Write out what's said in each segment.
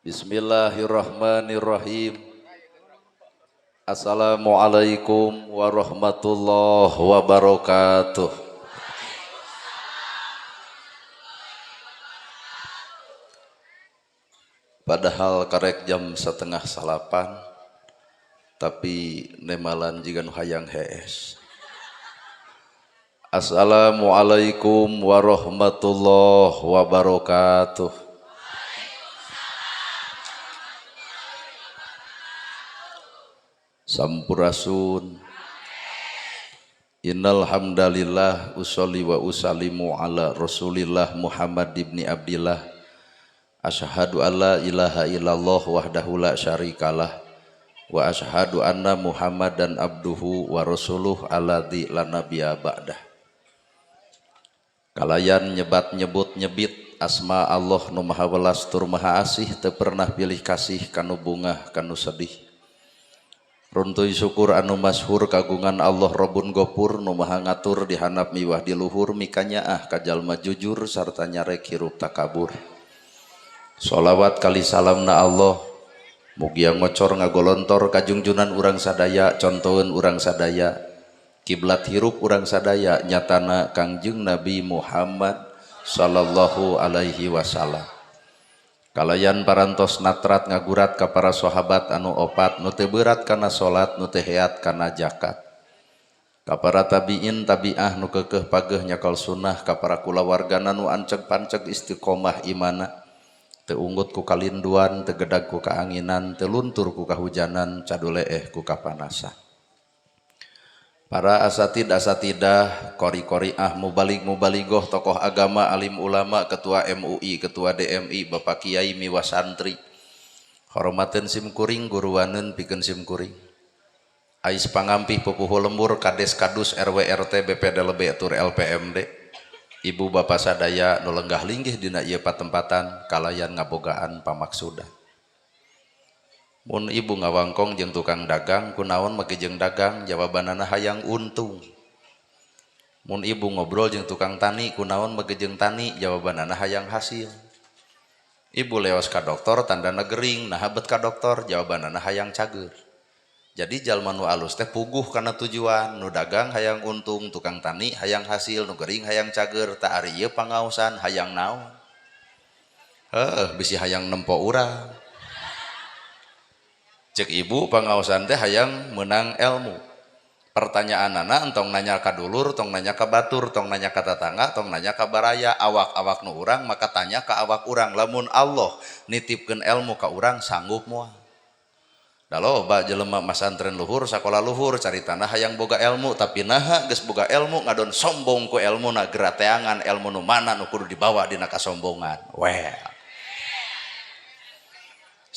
Bismillahirrahmanirrahim. Assalamualaikum warahmatullahi wabarakatuh. Padahal karek jam 7:30, tapi nemalan jiga nu hayang hees. Assalamualaikum warahmatullahi wabarakatuh. Sampurasun. Innal hamdalillah usolli wa usallimu ala Rasulillah Muhammad ibni Abdillah. Asyhadu alla ilaha illallah wahdahu la syarikalah wa asyhadu anna Muhammadan abduhu wa rasuluh alladzi la nabiyya ba'dah. Kalayan nyebat nyebut nyebit asma Allah nu maha welas tur maha asih, teu pernah pilih kasih kanu bungah kanu sedih. Runtuy syukur anu masyhur kagungan Allah Rabbun Gopur nu maha ngatur di handap miwah di luhur mikanya ka jalma jujur sarta nyarek hirup takabur. Sholawat kali salamna Allah mugia ngocor ngagolontor kajungjunan urang sadaya, contoheun urang sadaya, kiblat hirup urang sadaya nyatana Kangjeng Nabi Muhammad sallallahu alaihi wasallam. Kalayan parantos natrat ngagurat ka para sahabat anu opat nu teu beurat kana salat nu teu heat kana zakat, ka para tabiin tabiah nu keukeuh pageuh nyakal sunnah, ka para kulawargana nu anceg panceg istiqomah imana, teu unggut ku kalinduan, teu gedag ku kaanginan, teu luntur ku kahujanan, caduleeh ku kapanasan. Para asatid-asatidah, kori-koriah, mubalig-mubaligoh, tokoh agama, alim ulama, ketua MUI, ketua DMI, Bapak Kiai miwah santri, hormaten simkuring, guruwaneun pikeun simkuring, ais pangampih pupuh lembur, kades kadus RW RT BPD LB tur LPMD, ibu bapak sadaya nu lenggah linggih dina ieu patempatan kalayan ngabogaan pamaksudan. Mun ibu ngawangkong jeung tukang dagang, kunaon make jeung dagang, jawabanana hayang untung. Mun ibu ngobrol jeung tukang tani, kunaon make jeung tani, jawabanana hayang hasil. Ibu leos ka dokter, tandana gering, nah bet ka dokter, jawabanana hayang cager. Jadi jalma nu alus teh puguh kana tujuan, nu dagang hayang untung, tukang tani hayang hasil, nu gering hayang cager, ta ari ieu pangaosan hayang naon? Bisi hayang nempo urang. Cek ibu pangaosan teh hayang menang ilmu. Pertanyaanana entong nanya ka dulur, tong nanya ka batur, tong nanya ka tetangga, tong nanya ka baraya, awak-awak nu urang maka tanya ka awak urang. Lamun Allah nitipkeun ilmu ka urang sanggup moal. Da loba jelema masantren luhur, sakola luhur, caritana hayang boga ilmu, tapi naha geus boga ilmu ngadon sombong ku ilmuna, gerateangan ilmu nu mana nu kudu dibawa dina kasombongan.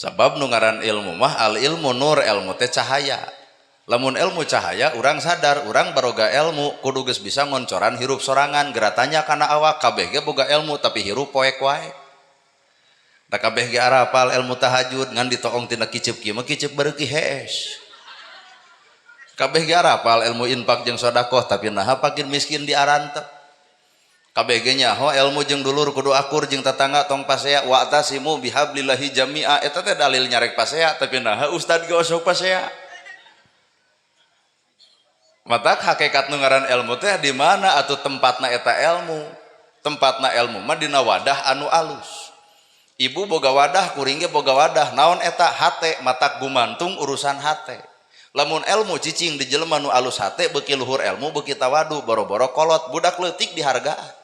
Sabab nu ngaran ilmu mah al ilmu nur, ilmu teh cahaya. Lamun ilmu cahaya urang sadar urang baroga ilmu kudu geus bisa ngoncoran hirup sorangan, geratanya kana awak kabeh ge boga ilmu tapi hirup poek wae. Da kabeh ge arapal ilmu tahajud ngan ditoong tina kicep kieu mah kicep beureuki hees. Kabeh ge arapal ilmu infak jeung sedekah tapi naha fakir miskin diarantep. Kabeh ge nyaho ilmu jeung dulur kudu akur jeung tetangga tong pasea, wa'tasimu bihablillahi jami'a, eta teh dalil nyarek pasea tapi naha ustad ge osok pasea. Matak hakikat nu ngaran ilmu teh di mana atuh tempatna eta ilmu? Tempatna ilmu mah dina wadah anu alus. Ibu boga wadah, kuring ge boga wadah. Naon eta? Hate, matak gumantung urusan hate. Lamun ilmu cicing di jelema nu alus hate, beuki luhur ilmu, beuki tawadu, boro-boro kolot, budak leutik dihargaan.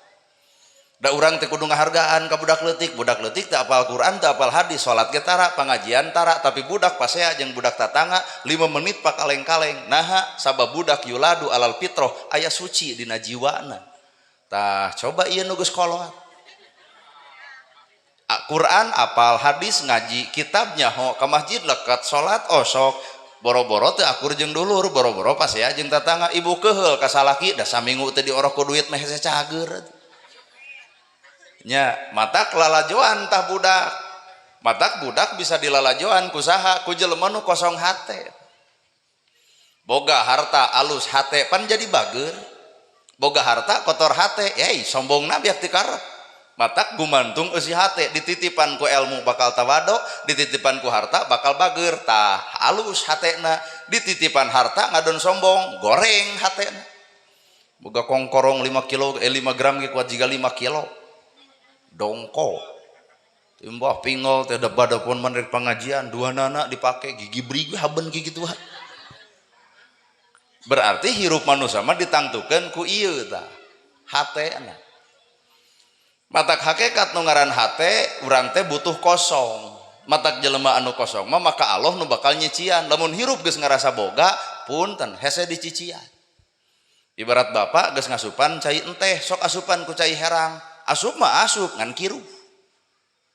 Da urang teh kudu ngahargaan ka budak leutik teh apal Quran, teh apal hadis, salat ge tara, pangajian tara, tapi budak pasea jeung budak tatangga 5 menit pakaleng-kaleng. Naha sabab budak yuladu alal fitrah, aya suci dina jiwana. Tah coba ieu nu geus kolot. Quran apal, hadis ngaji, kitab nyaho, ka masjid leuket, salat osok, boro-boro teh akur jeung dulur, boro-boro pasea jeung tatangga, ibu keheul ka salaki da saminggu teh diorok ku duit meh hese cager. Nya matak lalajoan tah budak, matak budak bisa dilalajoan ku saha? Ku jelema nu kosong hate. Boga harta alus hate pan jadi bager, boga harta kotor hate, sombongna biak dikarep. matak gumantung eusi hate dititipan ku ilmu bakal tawado, dititipan ku harta bakal bager. Tah halus hatena, dititipan harta ngadon sombong goreng hatena. Boga kongkorong 5 kilo 5 gram ge kuat jiga 5 kilo dongko timbah pingol teh da badapun menrek pengajian dua nana dipake gigi brig haben gigi tuhan. Berarti hirup manusia mah ditangtukeun ku ieu tah hatena. Matak hakikat nu ngaran hate urang teh butuh kosong. Matak jelema anu kosong mah maka Allah nu bakal nyician. Lamun hirup geus ngarasa boga punten hese dicician. Ibarat bapak geus ngasupan cai enteh sok asupan ku cai herang. Asup mah asup ngan kiru.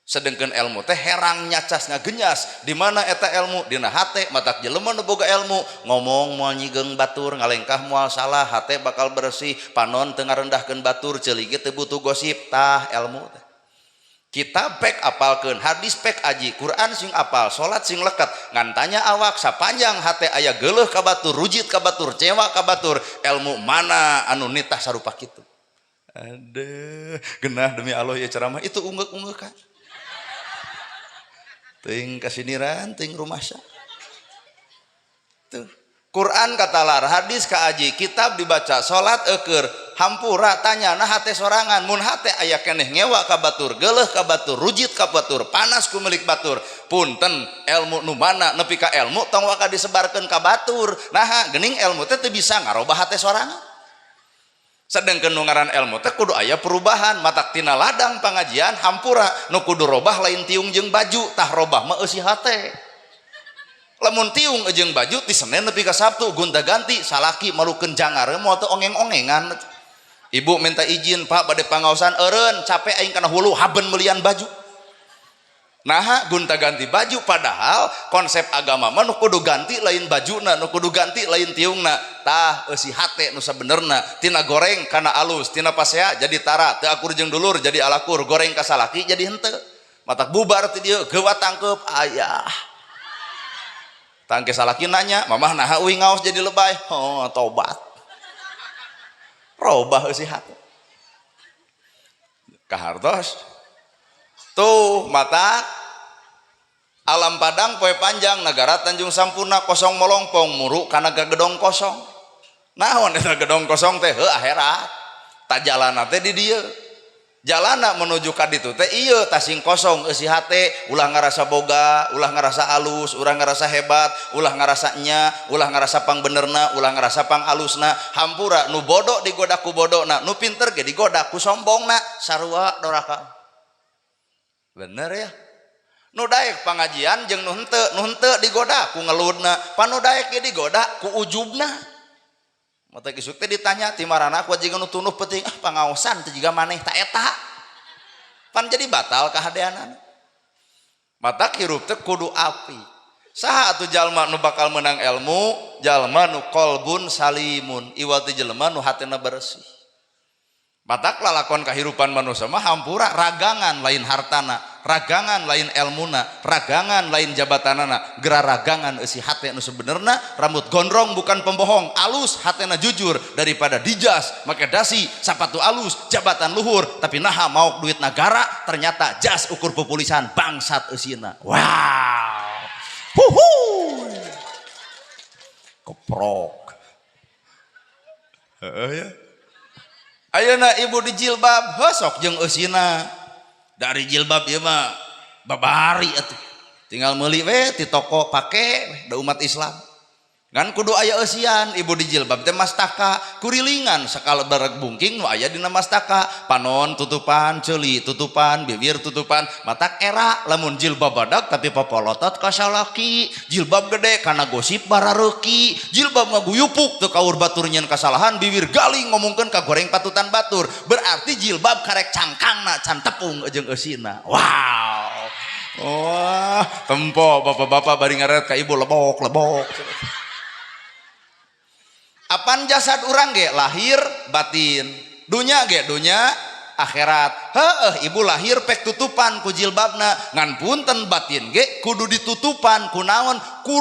Sedengkeun ilmu teh herang nyacas ngagenyas. Di mana eta ilmu? Dina hate. Matak jelema nu boga ilmu ngomong moal nyigeng batur, ngalengkah moal salah, hate bakal bersih, panon teu ngarendahkeun batur, ceulig teu butuh gosip. Tah ilmu teh. Kita pek apalkeun hadis, pek aji Quran sing apal, salat sing leket, ngan tanya awak sapanjang hate aya geuleuh ka batur, rujit ka batur, cewa ka batur, ilmu mana anu nitah sarupa kitu. Aduh, genah demi Allah ya ceramah itu ungeuk-ungeukan. Teuing kasiniran, teuing rumasa. Tuh. Quran katalar, hadis ka aji, kitab dibaca, salat eukeur, hampura tanya nah hate sorangan, mun hate aya keneh ngewa ka batur, geuleuh ka batur, rujit ka batur, panas ku milik batur. Punten ilmu nu mana nepi ka ilmu tong waka disebarkeun ka batur. Nah, geuning ilmu teh teu bisa ngarobah hate sorangan. Sedengkeun nu ngaran ilmu teh kudu aya perubahan. Matak tina ladang pangajian hampura nu kudu robah lain tiung jeung baju, tah robah mah eusi hate. Lamun tiung jeung baju ti Senin nepi ka Sabtu gonta-ganti salaki malukeun jangar moal teu ongeng-ongengan. Ibu minta izin, Pak bade pangaosan eureun capek aing kana hulu haben meulian baju. Nah, gonta-ganti baju padahal konsep agama mah nu kudu ganti lain bajuna, nu kudu ganti lain tiungna. Tah eusi hate nu sabenerna tina goreng kana alus, tina pasea jadi tara, teu akur jeung dulur jadi alakur, goreng ka salaki jadi henteu. Matak bubar ti dieu geuwat tangkeup ayah. Tangke salaki nanya, mamah naha uing ngaos jadi lebay. Oh, tobat. Robah eusi hate. Kahartos. Tuh, mata alam Padang poe panjang negara Tanjung Sampurna kosong molongpong muru kana gedong kosong. Naon eta gedong kosong teh? Heuh akhirat. Ta jalanna teh di dieu. Jalana menuju ka ditu teh ieu tasing kosong eusi hate, ulah ngarasa boga, ulah ngarasa alus, ulah ngarasa hebat, ulah ngarasa nya, ulah ngarasa pang benerna, ulah ngarasa pang alusna. Hampura nu bodoh digoda ku bodona, nu pinter ge digoda ku sombongna, sarua doraka. Bener ya? Nu daek pangajian jeung nu henteu digoda ku ngeludna, panu daek ge digoda ku ujubna. Mata kisuk teh ditanya ti marana ku jiga nu tunuh penting pangaosan teh jiga maneh ta eta. Pan jadi batal kahadeanan. Mata hirup teh kudu api. Saha atuh jalma nu bakal menang ilmu? Jalma nu qalbun salimun, iwal teh jalma nu hatena bersih. Matak lalakon kahirupan manusia mah hampura ragangan lain hartana, ragangan lain ilmuna, ragangan lain jabatanana, geura ragangan eusi hate nu sebenarna, rambut gondrong bukan pembohong, alus hatena jujur daripada dijas, make dasi, sapatu alus, jabatan luhur, tapi naha mau duit negara, ternyata jas ukur populisan bangsat eusina. Wow. Huhu. Keprok. Ya. Ayeuna ibu di jilbab hosok jeung eusina dari jilbab ieu mah babari atuh tinggal meuli we ti toko pake da umat Islam ngan kudu aya eusian ibu di jilbab teh mastaka kurilingan sakala bareg bungking nu aya dina mastaka panon tutupan ceuli tutupan bibir tutupan matak era lamun jilbab badak tapi papolotot ka salaki jilbab gede kana gosip barareuki jilbab ngaguyupuk teu kaur batur nyeun kasalahan bibir galing ngomongkeun ka goreng patutan batur berarti jilbab karek cangkangna can tepung jeung eusina. Wow. Wah, tempo bapak-bapak bari ngaret ka ibu lebok. Apan jasad urang ge lahir batin, dunya ge dunya akhirat. Heuh ibu lahir pek tutupan ku jilbabna, ngan punten batin ge kudu ditutupan ku naon? Ku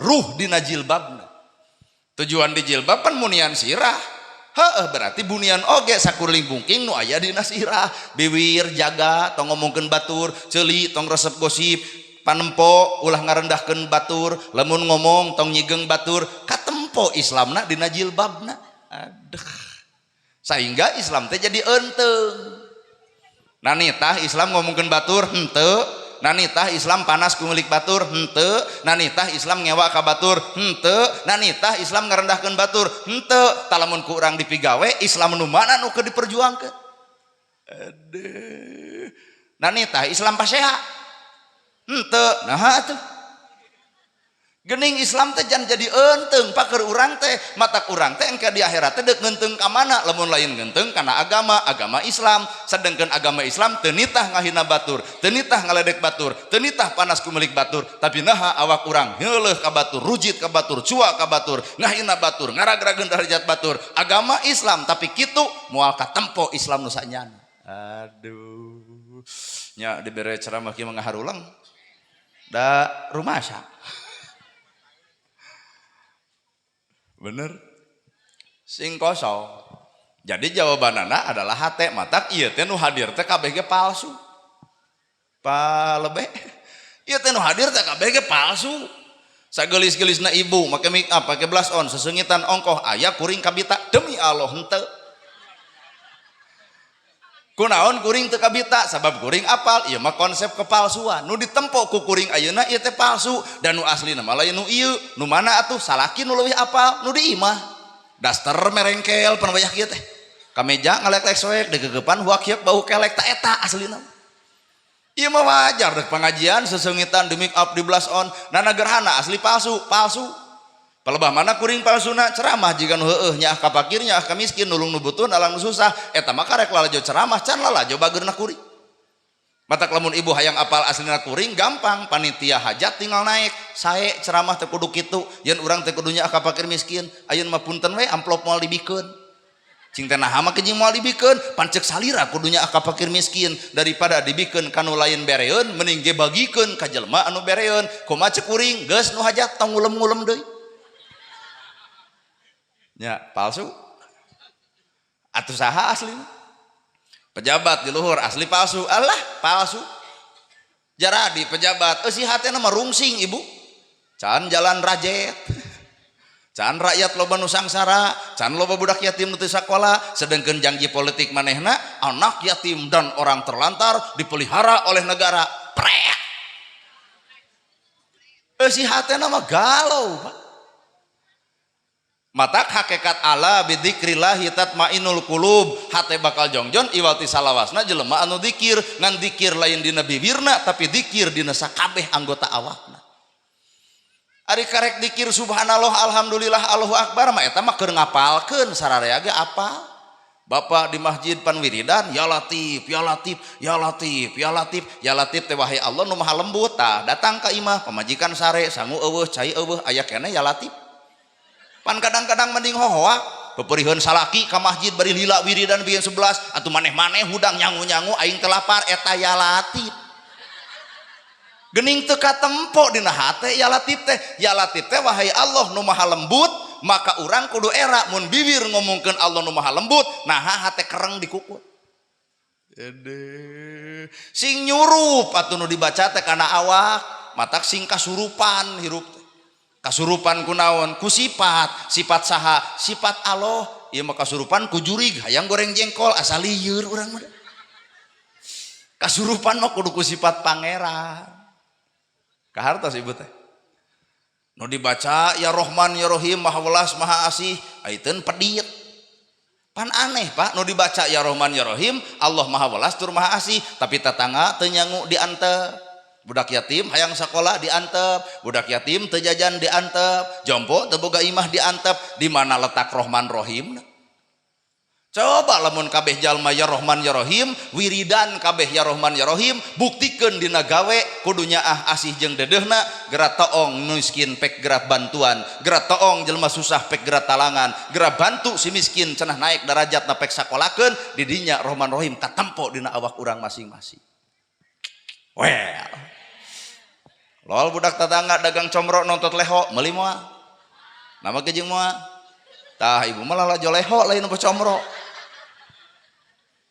ruh dina jilbabna. Tujuan di jilbab pan munian sirah. berarti bunian oge sakuring bungking nu aya dina sirah biwir jaga tong ngomongkeun batur ceuli tong resep gosip panempo ulah ngarendahkeun batur lamun ngomong tong nyigeng batur katempo Islamna dina jilbabna aduh sehingga Islam teh jadi enteng nanitah Islam ngomongkeun batur henteu nanitah Islam panas ku ngulik batur henteu nanitah Islam ngewa ka batur henteu nanitah Islam ngarendahkeun batur henteu talamun ku urang dipigawe Islam nu mana nu keur diperjuangkeun aduh nanitah Islam paseha henteu nah atuh geuning Islam teh jan jadi enteng pakeur urang teh matak urang teh engke di akhirat teh deuk ngeunteung ka mana lamun lain ngeunteung kana agama Islam sedengkeun agama Islam teu nitah ngahina batur teu nitah ngaledek batur teu nitah panas ku melik batur tapi naha awak urang heuleuh ka batur rujit ka batur cua ka batur ngahina batur ngaragrageun derajat batur agama Islam tapi kitu moal katempo Islam nu sanyana aduh nya dibere ceramah kieu mah ngaharulang da rumasa bener sing kosong jadi jawabanana adalah hate matak ieu teh nu hadir teh kabeh ge palsu palebe ieu teh nu hadir teh kabeh ge palsu sagelis-gelisna ibu make make up pake blush on sesengitan ongkoh aya kuring kabita demi Allah henteu kunaon kuring teu kabita sabab kuring apal ieu mah konsep kepalsuan nu ditempo ku kuring ayeuna ieu teh palsu dan nu aslina mah lain nu ieu nu mana atuh salaki nu leuwih apal nu di imah daster merengkel pan wayah kieu teh kameja ngalek-lek soek degeugepan huak hieup bau kelek ta eta aslina ieu mah wajar dek pengajian sesengitan di make up di blush on nana gerhana asli palsu palebah mana kuring palsuna ceramah jika nu heueuh nya ka fakir nya ka miskin nulung nu butuh alang nu susah eta mah karek lalajo ceramah can lalajo bageurna kuring matak lamun ibu hayang apal aslina kuring gampang panitia hajat tinggal naik sae ceramah teh kudu kitu yen urang teh kudunya ka fakir miskin ayeuna mah punten we amplop moal dibikeun cing teh naha mah kejing moal dibikeun pancek salira kudunya ka fakir miskin daripada dibikeun kanu lain bereun mending ge bagikeun ka jelema anu bereun kumaha cek kuring geus nu hajat tong ngulem-ngulem deui nya palsu atuh saha asli pejabat di luhur asli palsu alah palsu jaradi pejabat si hatena mah rungsing ibu can jalan rajet can rakyat loba nu sangsara can loba budak yatim nu teu sakola sedengkeun janji politik manehna anak yatim dan orang terlantar dipelihara oleh negara prek si hatena mah galau Pak matak hakikat Allah bidzikrillahi tatmainnul qulub hate bakal jongjon iwati salawasna jelema anu dzikir ngan dzikir lain dina bibirna tapi dzikir dina sakabeh anggota awakna ari karek dzikir subhanallah alhamdulillah Allahu akbar mah eta mah keur ngapalkeun sararea ge apal Bapak di masjid pan wiridan ya latif ya latif ya latif ya latif ya latif teh wahai Allah nu maha lembut tah datang ka imah pamajikan sare sangu eueuh cai eueuh aya keneh ya latif pan kadang-kadang mending hohoak peperihun salaki ka masjid bari lila wiridan bieu 11 atuh maneh-maneh hudang nyangu-nyangu aing teu lapar eta ya latif geuning teu katempo dina hate ya latif teh wahai Allah nu maha lembut maka urang kudu era mun bibir ngomongkeun Allah nu maha lembut naha hate kereng dikukut sing nyurup atuh nu dibaca teh kana awak matak sing kasurupan hirup kasurupan kunaon ku sifat saha sifat Allah ieu mah kasurupan ku jurig hayang goreng jengkol asal lieur urang mah kasurupan mah kudu ku sifat pangeran kahartos ibu teh nu dibaca ya Rahman ya Rahim maha welas maha asih ayeuna pedit pan aneh Pak nu dibaca ya Rahman ya Rahim Allah maha welas tur maha asih tapi tatangga teu nyangu diantep budak yatim hayang sakola diantep budak yatim teu jajan diantep jompo teu boga imah diantep di mana letak Rahman Rahim coba lamun kabeh jalma ya Rahman ya Rahim wiridan kabeh ya Rahman ya Rahim buktikeun dina gawe kudunya asih jeung dedehna geura toong miskin pek geura bantuan geura toong jelema susah pek geura talangan geura bantu si miskin cenah naik derajatna pek sakolakeun di dinya Rahman Rahim katempo dina awak urang masing-masing well lol budak tetangga dagang comro nontot leho meuli moal nama kejeng moal tah ibu malah lalajo leho lain nu comro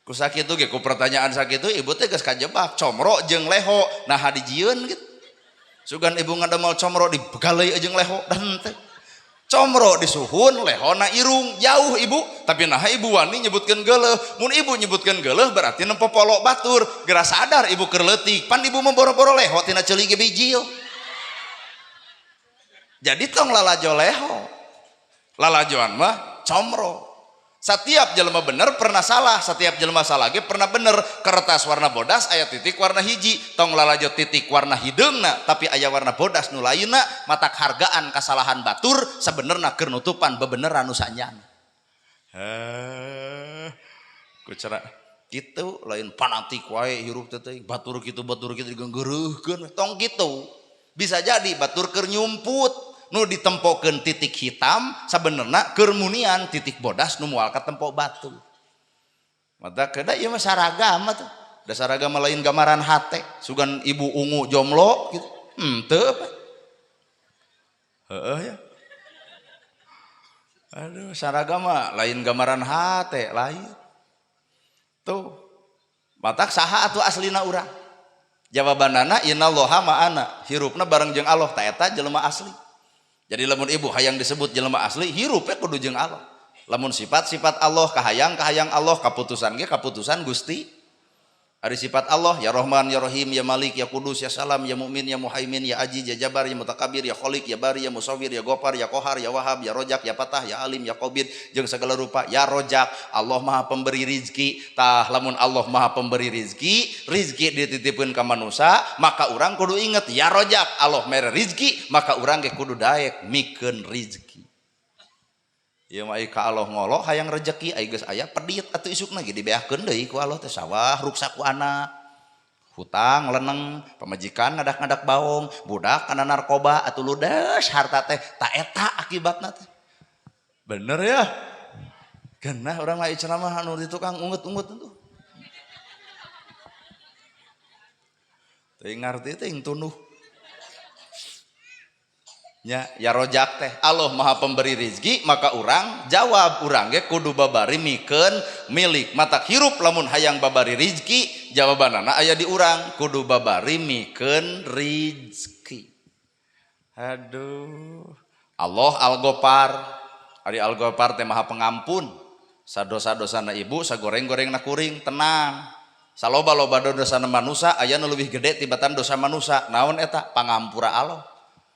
ku sakitu ge ku pertanyaan sakitu ibu teh geus kajebak comro jeung leho nah dijieun gitu sugan ibu ngadamel comro di begaleuy jeung leho dan teh comro disuhun lehona irung jauh ibu tapi nah ibu wani nyebutkeun geuleuh mun ibu nyebutkeun geuleuh berarti nempo polok batur geura sadar ibu keur leutik pan ibu memboro-boro leho tina ceuli ge bijil jadi tong lalajo leho lalajoan mah comro setiap jelema bener pernah salah setiap jelema salah ge pernah bener kertas warna bodas aya titik warna hiji tong lalajo titik warna hideungna tapi aya warna bodas nu lainna matak hargaan kasalahan batur sabenerna keur nutupan bebeneran nu sanyana ku cara kitu lain fanatik wae hirup teh teuing batur kitu digeunggeureurkeun tong kitu bisa jadi batur keur nyumput nu ditempokeun titik hitam sabenerna keur munian titik bodas nu moal ka tempo batu mata kada ieu mah saragama tuh da saragama lain gambaran hate sugan ibu ungu jomlo gitu teu apa heuh ya aduh saragama lain gambaran hate lain tuh matak saha atuh aslina urang jawabanana innallaha ma'ana hirupna bareng jeung Allah ta eta jelema asli. Jadi lamun ibu hayang disebut jelema asli hirupnya kudu jeung Allah. Lamun sifat-sifat Allah kahayang Allah kaputusan ge kaputusan Gusti. Ari sifat Allah ya Rahman ya Rahim ya Malik ya Kudus ya Salam ya Mukmin ya Muhaimin ya Aziz ya Jabar ya Mutakabbir ya Khaliq ya Bari ya Musawwir ya Ghafar ya Qahar ya Wahhab ya Rojak ya Patah ya Alim ya Qabid jeung segala rupa ya Rojak Allah Maha pemberi rizki tah lamun Allah Maha pemberi rizki dititipkeun ka manusia maka urang kudu inget ya Rojak Allah mere rizki maka urang ge kudu daek mikeun rizki. Ieu mah ka Allah ngolo hayang rezeki ai geus aya pedit atuh isukna ge dibeakeun deui ku Allah teh sawah ruksa ku anak hutang leneng pamajikan ngadak-ngadak baong budak kana narkoba atuh ludes harta teh ta eta akibatna teh bener ya genah urang mah ceramah anu di tukang ungut-ungut tuh teu ngarti teh tunuh ya Rojak teh Allah Maha pemberi rizki maka urang jawab urang ge kudu babari mikeun milik matak hirup lamun hayang babari rizki jawabanana aya di urang kudu babari mikeun rizki. Aduh Allah Al-Ghafar ari Al-Ghafar teh Maha pengampun sadosa-dosana ibu sagoreng-gorengna kuring tenang saloba-loba dosana manusia aya nu leuwih gede tibatan dosa manusia naon eta pangampura Allah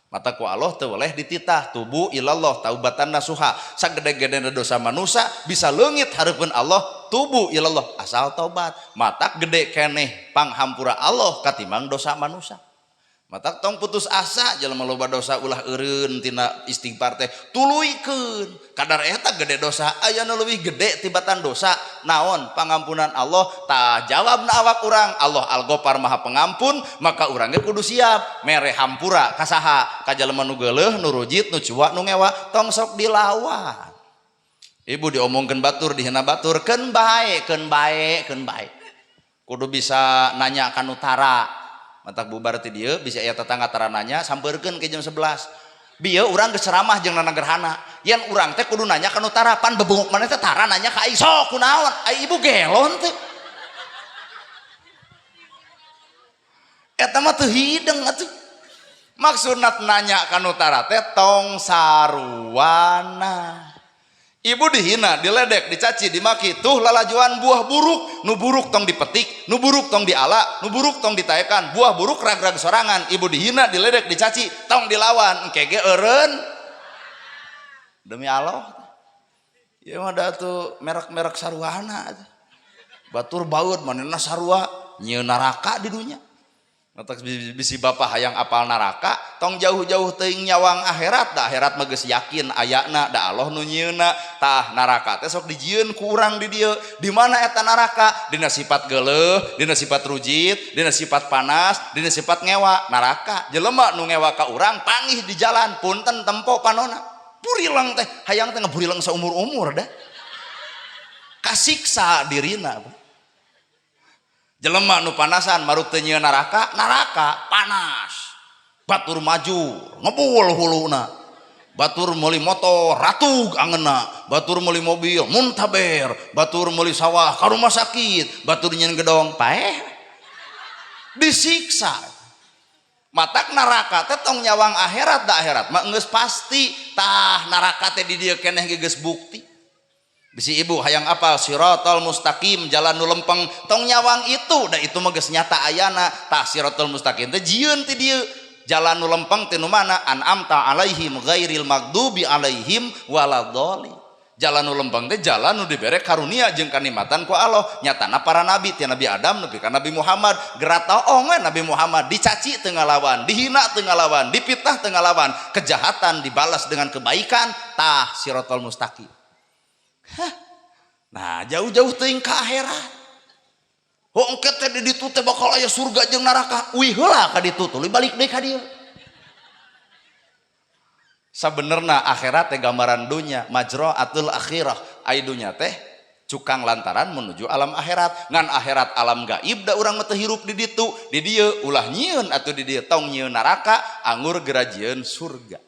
mata ku Allah teu boleh dititah tubu ilallah taubatan nasuha sagede-gedena dosa manusia bisa leungit hareupeun Allah tubu ilallah asal taubat matak gede keneh panghampura Allah katimbang dosa manusia matak tong putus asa jelema loba dosa ulah eureun tina istighfar teh tuluykeun kadar eta gede dosa aya nu leuwih gede tibatan dosa naon pangampunan Allah tah jawabna awak urang Allah Al-Ghafar Maha pengampun maka urang ge kudu siap mere hampura ka saha ka jelema nu geuleuh nu rujit nu cuak nu ngewa tong sok dilawan ibu diomongkeun batur dihina batur keun bae kudu bisa nanya ka utara matak bubar ti dieu bisa aya tetangga tarananya sampeurkeun ke jam 11 bieu urang geus ceramah jeung nana gerhana yen urang teh kudu nanya ka nu tarapan bebunguk maneh teh tara nanya ka ai sok kunaon ai ibu gelon teh eta mah teu hideung atuh maksudna nanya ka nu tara teh tong sarwana ibu dihina diledek dicaci dimaki tuh lalajuan buah buruk nu buruk tong dipetik nu buruk tong diala nu buruk tong ditaekan buah buruk rag-rag sorangan ibu dihina diledek dicaci tong dilawan engke ge eureun demi Allah ieu mah da tuh merek-merek sarwana batur baeud manehna sarua nyieun neraka di dunya matak bisi bapak hayang apal neraka tong jauh-jauh teuing nyawang akhirat da akhirat mah geus yakin ayana da Allah nu nyieunna tah neraka teh sok dijieun ku urang di dieu di mana eta neraka dina sifat geuleuh dina sifat rujit dina sifat panas dina sifat ngewa neraka jelema nu ngewa ka urang pangih di jalan punten tempo panona purilang teh hayang teh ngaburilang saumur-umur dah kasiksa dirina jelema nu panasan maruk teu nyieun neraka panas batur maju ngebul huluna batur meuli motor ratug angeuna, batur meuli mobil muntaber, batur meuli sawah ka rumah sakit, batur nyeun gedong paeh disiksa. Matak neraka teh tong nyawang akhirat da akhirat mah geus pasti tah neraka teh di dieu keneh geus bukti. Bisi ibu hayang apal siratal mustaqim jalan nu lempeng tong nyawang itu da itu mah geus nyata ayana tah siratal mustaqim teh jieun ti dieu jalan nu lempeng teh nu mana an'amta alaihim ghairil maghdubi alaihim waladhdallin. Jalan nu lempeng teh jalan nu dibere karunia jeung kanikmatan ku Allah. Nyatana para nabi ti Nabi Adam nepi ka Nabi Muhammad gerataong we Nabi Muhammad dicaci teu ngalawan, dihina teu ngalawan, dipitnah teu ngalawan, kejahatan dibalas dengan kebaikan tah siratal mustaqim. Nah jauh-jauh teuing ka akhirat. Engke teh di ditu teh bakal aya surga jeung neraka. Uih heula ka ditu tuluy balik deui ka dieu. Sabenerna akhirat teh gambaran dunya, majra'atul akhirah. Ai dunya teh cukang lantaran menuju alam akhirat. Ngan akhirat alam gaib da urang teh hirup di ditu, di dieu ulah nyieun atuh di dieu tong nyieun neraka, anggur gerajieun surga.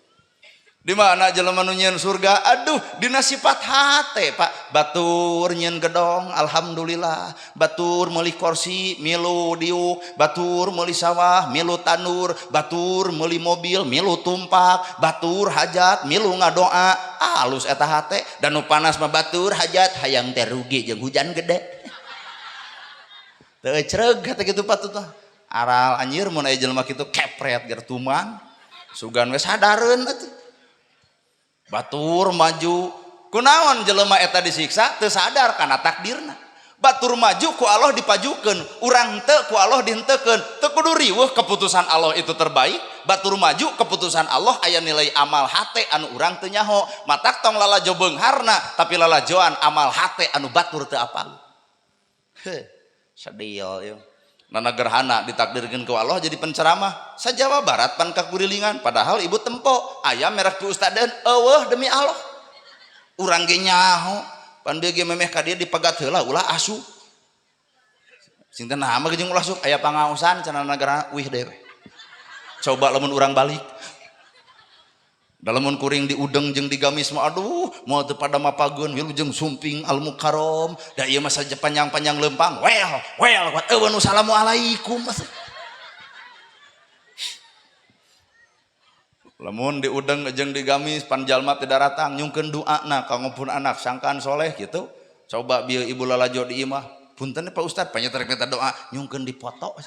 Di mana jelema nu nyieun surga? Aduh, dina sifat hate Pak. Batur nyieun gedong, alhamdulillah. Batur meuli kursi, milu diuk. Batur meuli sawah, milu tanur. Batur meuli mobil, milu tumpak. Batur hajat, milu ngadoa. Alus eta hate. Dan nu panas mah batur hajat, hayang teh rugi jeung hujan gede. Teu cereug hate kitu patut tah. Aral anjir mun aya jelema kitu kepret ger tuman. Sugan we sadareun atuh. Batur maju kunaon jelema eta disiksa teu sadar kana takdirna. Batur maju ku Allah dipajukeun, urang teu ku Allah dihenteukeun. Teu kudu riweuh keputusan Allah itu terbaik. Batur maju keputusan Allah aya nilai amal hate anu urang teu nyaho. Matak tong lalajo beungharna tapi lalajoan amal hate anu batur teu apal. Sadeo ieu. Nana gerhana ditakdirkeun ku Allah jadi penceramah sa Jawa Barat pan kakurilingan padahal ibu tempo aya merek ku ustadeun eueuh demi Allah urang ge nyaho pan dieu ge memeh ka dieu dipegat heula ulah asup sing teh naha mah jeung ulah asup aya pangaosan cenah nagara wih dewe coba lamun urang balik dalamun kuring diudeng jeung digamis mah aduh moal teu pada mapageun wilujeng sumping al mukarram da ieu mah saja panjang-panjang lempang well kuat eueuh nu assalamualaikum lamun diudeng jeung digamis pan jalma teh daratang nyungkeun doana kangopun anak sangkaan soleh kitu coba bieu ibu lalajo di imah punten Pak Ustad panyeterek minta doa nyungkeun dipoto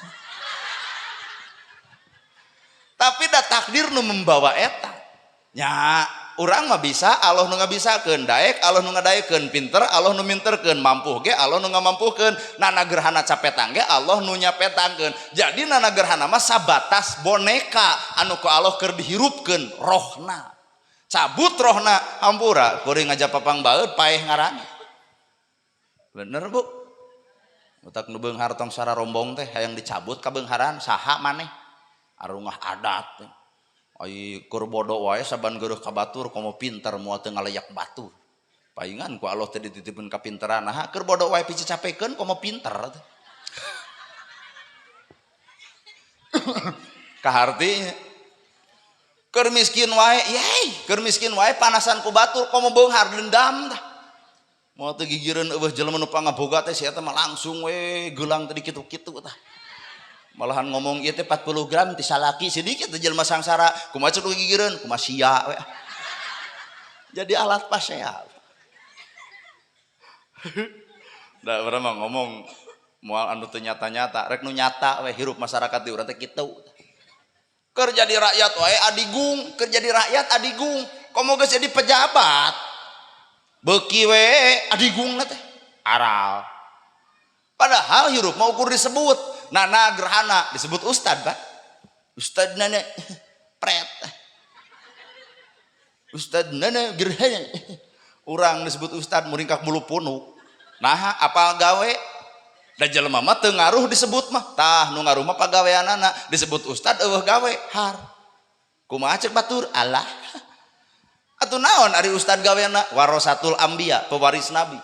tapi da takdir nu membawa eta nya urang mah bisa Allah nu ngabisakeun daek Allah nu ngadaekeun pinter Allah nu minterkeun mampuh ge Allah nu ngamampuhkeun nana gerhana capetang ge Allah nu nyapetangkeun jadi nana gerhana mah sabatas boneka anu ku Allah keur dihirupkeun rohna cabut rohna hampura kuring ngajak papang baeud paeh ngaranna bener Bu utak nu beunghar tong sara rombong teh hayang dicabut ka beungharan saha maneh arungah adat teh ai keur bodo wae saban geuruh ka batur komo pinter moal teu ngalayak batur paingan ku Allah teh dititipkeun kapinteran nah keur bodo wae pici capekeun komo pinter kaharti keur miskin wae keur miskin wae panasan ku batur komo beunghar dendam tah moal teu gigireun eueuh jelema nu pangaboga teh sia teh mah langsung we geulang teh kitu-kitu tah malahan ngomong ieu teh 40 gram ti salaki sedikit teh jelema sangsara kumaha ceuk gigireun kumaha sia we jadi alat pasea da urang mah ngomong moal anu teu nyata-nyata rek nu nyata we hirup masyarakat di urang teh kitu keur jadi rakyat wae adigung keur jadi rakyat adigung komo geus jadi pejabat beuki we adigungna teh aral padahal hirup mah ukur disebut nana gerhana disebut ustad Pak ustad nana pret ustad nana gerhana urang disebut ustad muringkak bulu punu nah apal gawe da jelema mah teu ngaruh disebut mah tah nu ngaruh mah pagaweanana disebut ustad eueuh gawe har kumaha ceuk batur alah atuh naon ari ustad gaweana warasatul anbiya pewaris nabi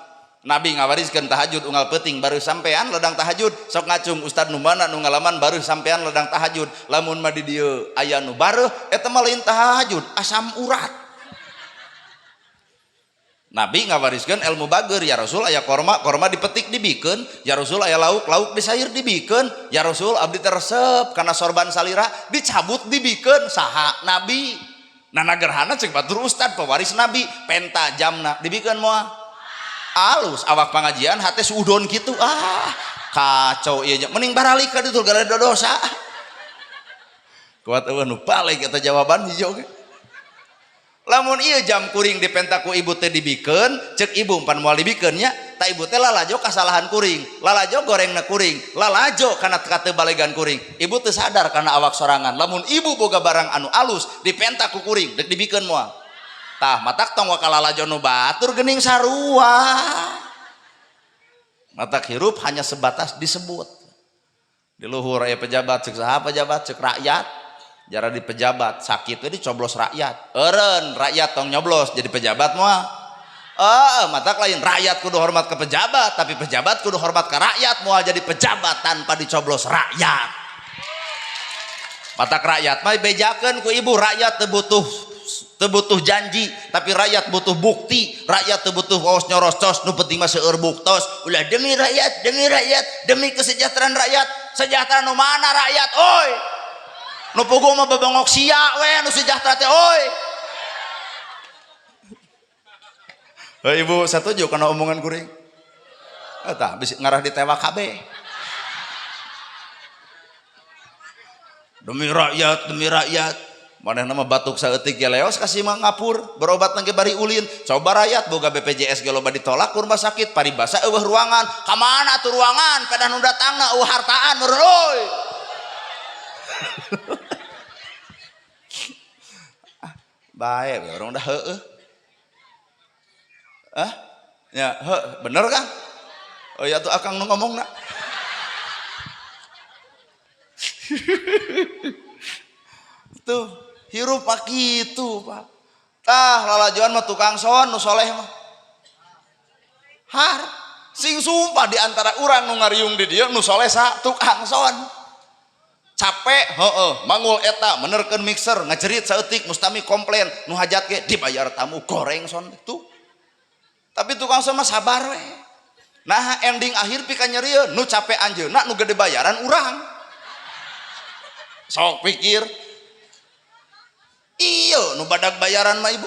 Nabi ngawariskeun tahajud unggal peuting baru sampean ledang tahajud sok ngacung ustad nu mana nu ngalaman baru sampean ledang tahajud lamun mah di dieu aya nu bareuh eta mah lain tahajud asam urat Nabi ngawariskeun ilmu bager, ya Rasul aya korma, korma dipetik dibikeun, ya Rasul aya lauk, lauk disair dibikeun, ya Rasul abdi teh resep kana sorban salira dicabut dibikeun. Saha Nabi? Nah gerhana cek batur ustad pewaris Nabi, penta jamna dibikeun moal alus awak pengajian hate suudon gitu. Kacau ieu nya, mending baralik ka ditu gara dosa. Kuat eueuh nu balik eta jawaban hijau ge. Lamun ieu jam kuring dipenta ku ibu teh dibikeun, cek ibu pan moal dibikeun nya, ta ibu teh lalajo kasalahan kuring, lalajo gorengna kuring, lalajo kana teu balegan kuring. Ibu teu sadar kana awak sorangan. Lamun ibu boga barang anu alus dipenta ku kuring, dek dibikeun moal. Tah matak tong wa kalalajo nu batur geuning sarua. Matak hirup hanya sebatas disebut. Di luhur aya pejabat, cek saha pejabat, cek rakyat. Jara di pejabat sakit itu dicoblos rakyat, eureun rakyat tong nyoblos jadi pejabat moal. Matak lain rakyat kudu hormat ke pejabat, tapi pejabat kudu hormat ke rakyat moal jadi pejabat tanpa dicoblos rakyat. Matak rakyat mah bejakeun ku ibu, rakyat teu butuh janji, tapi rakyat butuh bukti. Rakyat teu butuh waos nyoros tos, nu penting mah seueur buktos. Ulah demi rakyat, demi kesejahteraan rakyat. Sejahtera nu mana rakyat oi? Nu puguh mah bebengok sia we nu sejahtera teh oi. Ibu setuju kana omongan kuring? Tah bisi ngarah ditewak kabeh. Demi rakyat. Manehna mah batuk saeutik ge leos kasih mah ngapur, berobat nang ge bari ulin. Coba rakyat boga BPJS ge loba ditolak ku rumah sakit, paribasa eueuh ruangan. Ka mana atuh ruangan? Pedah nu datangna eueuh hartaan meureun oi. Bae orang dah heueuh. Ya bener kan? Oh ya tuh akang nu ngomongna. Tuh hirup mah kitu Pak. Tah lalajoan mah tukang son nu soleh mah. Har sing sumpah di antara urang nu ngariung di dieu nu soleh sa tukang son. Capek mangul eta menerkeun mixer ngajerit saeutik mustami komplain nu hajat ge dibayar tamu goreng son itu. Tapi tukang son mah sabar we. Nah ending akhir pika nyerieun nu capek anjeunna nu gede bayaran urang. Sok pikir iya nu badag bayaran mah ibu.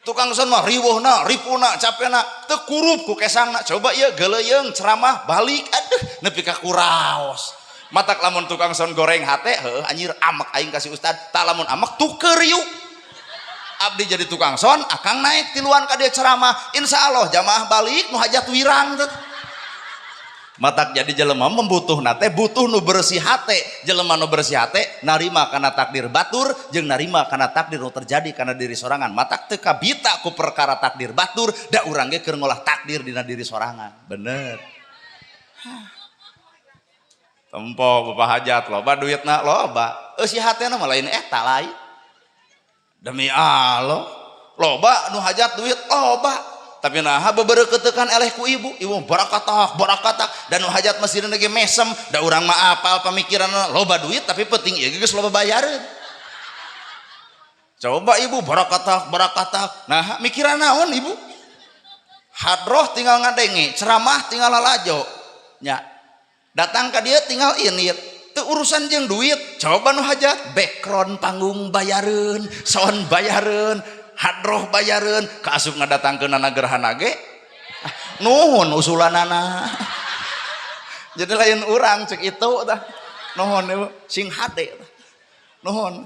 Tukang son mah riweuhna, ripuna, capena teu kurup ku kesangna. Coba ieu geuleuyeng ceramah balik aduh nepi ka kuraos. Matak lamun tukang son goreng hate anjir amek aing kasih ustad, tak lamun amek tuker yuk. Abdi jadi tukang son akang naik tiluan ka dia ceramah, insyaallah jamaah balik nu hajat wirang teh. Matak jadi jelema membutuhna teh butuh nu bersih hate. Jelema nu bersih hate narima kana takdir batur jeung narima kana takdir nu terjadi kana diri sorangan. Matak teu kabita ku perkara takdir batur da urang ge keur ngolah takdir dina diri sorangan. Bener. Tempo bapak hajat loba duitna loba si hatena mah lain eta lain demi Allah loba nu hajat duit loba tapi nah bebereukeuteukan eleh ku ibu barakatak dan nu hajat mesin ge mesem da urang mah apal pamikiranna loba duit tapi penting ieu geus loba bayareun. Coba ibu barakatak nah mikiran naon ibu? Hadroh tinggal ngadenge, ceramah tinggal lalajo nya. Datang ke dia tinggal ini itu urusan jeung duit. Coba nu hajat background panggung bayareun, sound bayareun, hadroh bayareun, kaasup ngadatangkeun na gerhana ge nuhun usulanana. Jadi lain urang cek itu tah nuhun sing hade tah nuhun.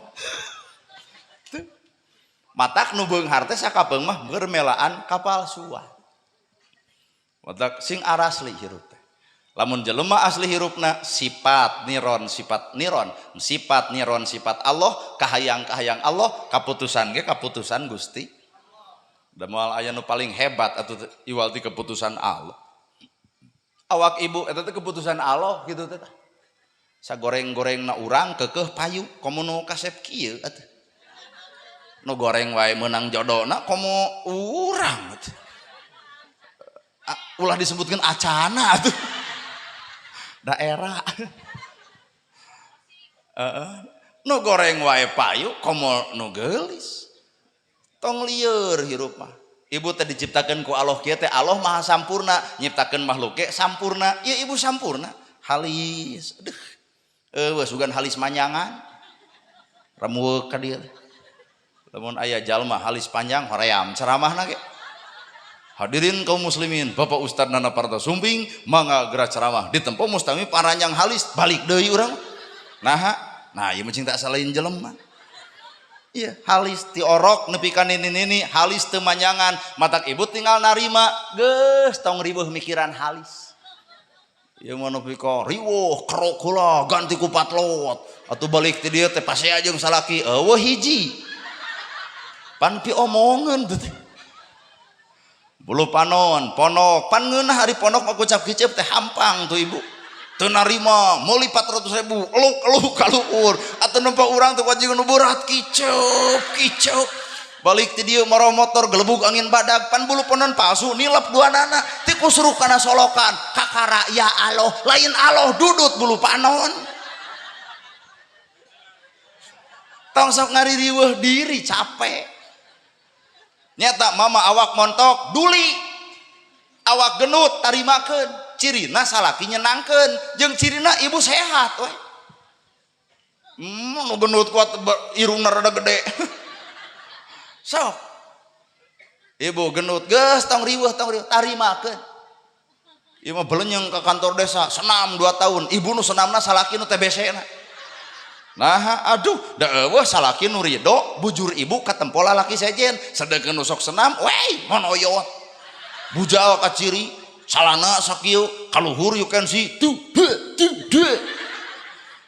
Matak nu beunghar teh sakapeung mah bermelaan kapal suah. Matak sing arasli hirup. Lamun jelema asli hirupna sifat niron sifat Allah kahayang Allah kaputusan ge kaputusan Gusti. Da moal aya nu paling hebat atuh iwal ti keputusan Allah. Awak ibu eta teh keputusan Allah kitu teh. Sagoreng-gorengna urang keukeuh payu komo nu kasep kieu atuh. Nu goreng wae meunang jodona komo urang atuh. Ulah disebutkeun acana atuh. Daerah nu goreng wae payu komo nu geulis tong lieur hirup mah Ibu teh diciptakeun ku Allah kieu teh Allah maha sampurna, nyiptakeun makhluk ge sampurna. Ieu ibu sampurna, halis. Aduh. Sugan halis manyangan. Ramueuk ka dieu. Lamun aya jalma halis panjang hoream ceramahna ge. Hadirin kaum muslimin, Bapak Ustadz Nana Parta Sumping mangga gerak ceramah di tempo mustami paranjang halis balik deui urang. Nah ieu mah cinta salain jelema. Iya, halis ti orok nepi ka nini halis teu manjangan, matak ibu tinggal narima, geus tong riweuh mikiran halis. Ieu mah nepi ka riweuh kerok heula ganti ku patlot. Atuh balik ti dieu teh pasea jeung salaki, eueuh hiji. Pan pi omongeun teh. Bulu panon, ponok, pan ngeunah hari ponok aku cap kicep teh hampang tuh ibu. Teu narima, meuli 400.000, eluk kaluhur. Atuh numpak urang teh wajib nu berat kicep. Balik ti dieu maro motor gelebug angin badag, pan bulu panon palsu nilap duanana, ti kusruk kana solokan. Kakara ya Allah, lain Allah dudut bulu panon. Tong sok ngaririweuh diri capek. Nyata mama awak montok duli awak genut tarimakeun cirina salaki nyenangkeun jeung cirina ibu sehat we nu genut kuat irungna rada gede sok ibu genut geus tong riweuh tarimakeun ieu mah belenyeng ke kantor desa senam 2 tahun ibu nu senamna salaki nu TBC na. Nah aduh da eueuh salaki nu ridho bujur ibu katempo lalaki sejen sadegeun nu sok senam wey monoyot bujal ka ciri salana sakieu kaluhur you can see tuh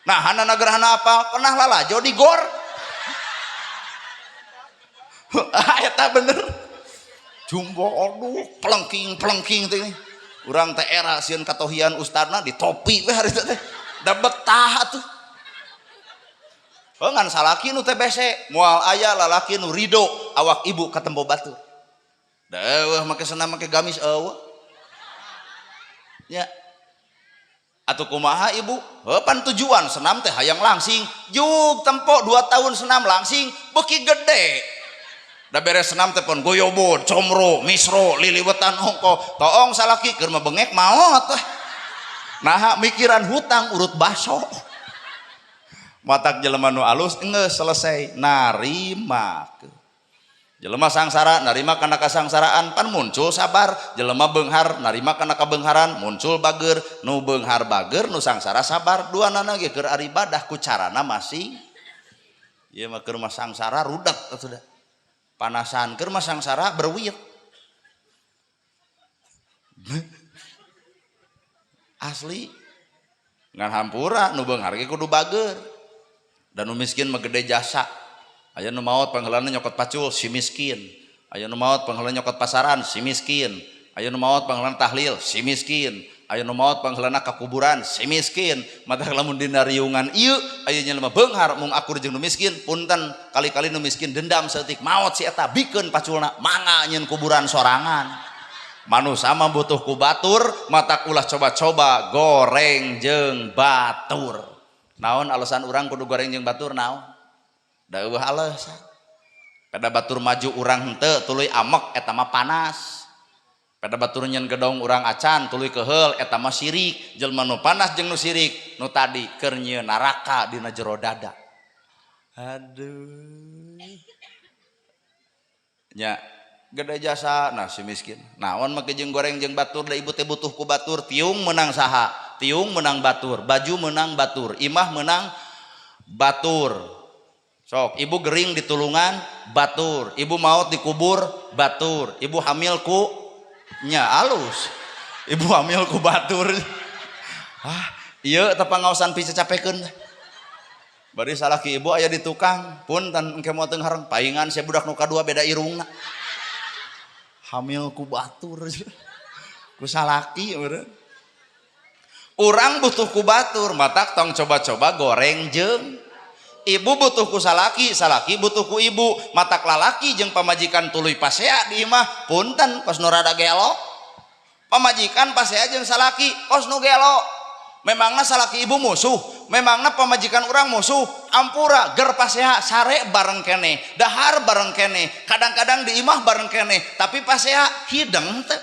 nah hanana gerahana apa pernah lalajo di gor eta bener jumbo aduh pelengking teh urang teh era sieun katohian ustadna di topi we harita teh da betah atuh. Ngan salaki nu TBC moal aya lalaki nu ridho awak ibu katempo batur. Da eueuh make senam make gamis eueuh. Ya. Atuh kumaha ibu? Pan tujuan senam teh hayang langsing. Jug tempo 2 tahun senam langsing beuki gede. Da beres senam teh pun goyobod, comro, misro, liliwetan hongko. Toong salaki keur mah bengek maot teh. Nah mikiran hutang urut baso. Matak jelema nu alus geus selesai narima jelema sangsara narima kana kasangsaraan pan muncul sabar jelema beunghar narima kana kabeungharan muncul bager nu beunghar bager nu sangsara sabar duanana ge keur ari ibadah ku carana masing ieu mah keur mah sangsara rudak atuh da panasan keur mah sangsara berwiyet asli ngan hampura nu beunghar ge kudu bager dan nu miskin mah gede jasa aya nu maot pangheulana nyokot pacul si miskin aya nu maot pangheulana nyokot pasaran si miskin aya nu maot pangheulana tahlil si miskin aya nu maot pangheulana ka kuburan si miskin matak lamun dina riungan ieu aya nya mah beunghar mung akur jeung nu miskin punten kali-kali nu miskin dendam saeutik maot si eta bikeun paculna mangga nyeun kuburan sorangan manusia mah butuh ku batur matak ulah coba-coba goreng jeung batur. Naon alasan urang kudu goreng jeung batur naon? Da eueuh alasan. Pada batur maju urang henteu tuluy amek eta mah panas. Pada batur nyeun gedong urang acan tuluy keheul eta mah sirik. Jelema nu panas jeung nu sirik nu tadi keur nyieun neraka dina jero dada. Aduh. Nya gede jasa nah si miskin. Naon make jeung goreng jeung batur da ibu teh butuh ku batur tiung menang saha? Tiung menang batur, baju menang batur, imah menang batur. Sok, ibu gering di tulungan batur, ibu maut dikubur batur, ibu hamil ku nya alus. Ibu hamil ku batur. Ieu teh pangaosan pice capekeun. Bari salaki ibu aya di tukang, punten engke moal teu hareng paingan sia budak nu kadua beda irungna. Hamil ku batur. Ku salaki meureun. Urang butuh ku batur matak tong coba-coba goreng jeung ibu butuh ku salaki butuh ku ibu matak lalaki jeung pamajikan tuluy pasea di imah punten kos nu rada gelo pamajikan pasea jeung salaki kos nu gelo memangna salaki ibu musuh memangna pamajikan urang musuh ampura ger paseha sare bareng kene dahar bareng kene kadang-kadang di imah bareng kene tapi paseha hideng teh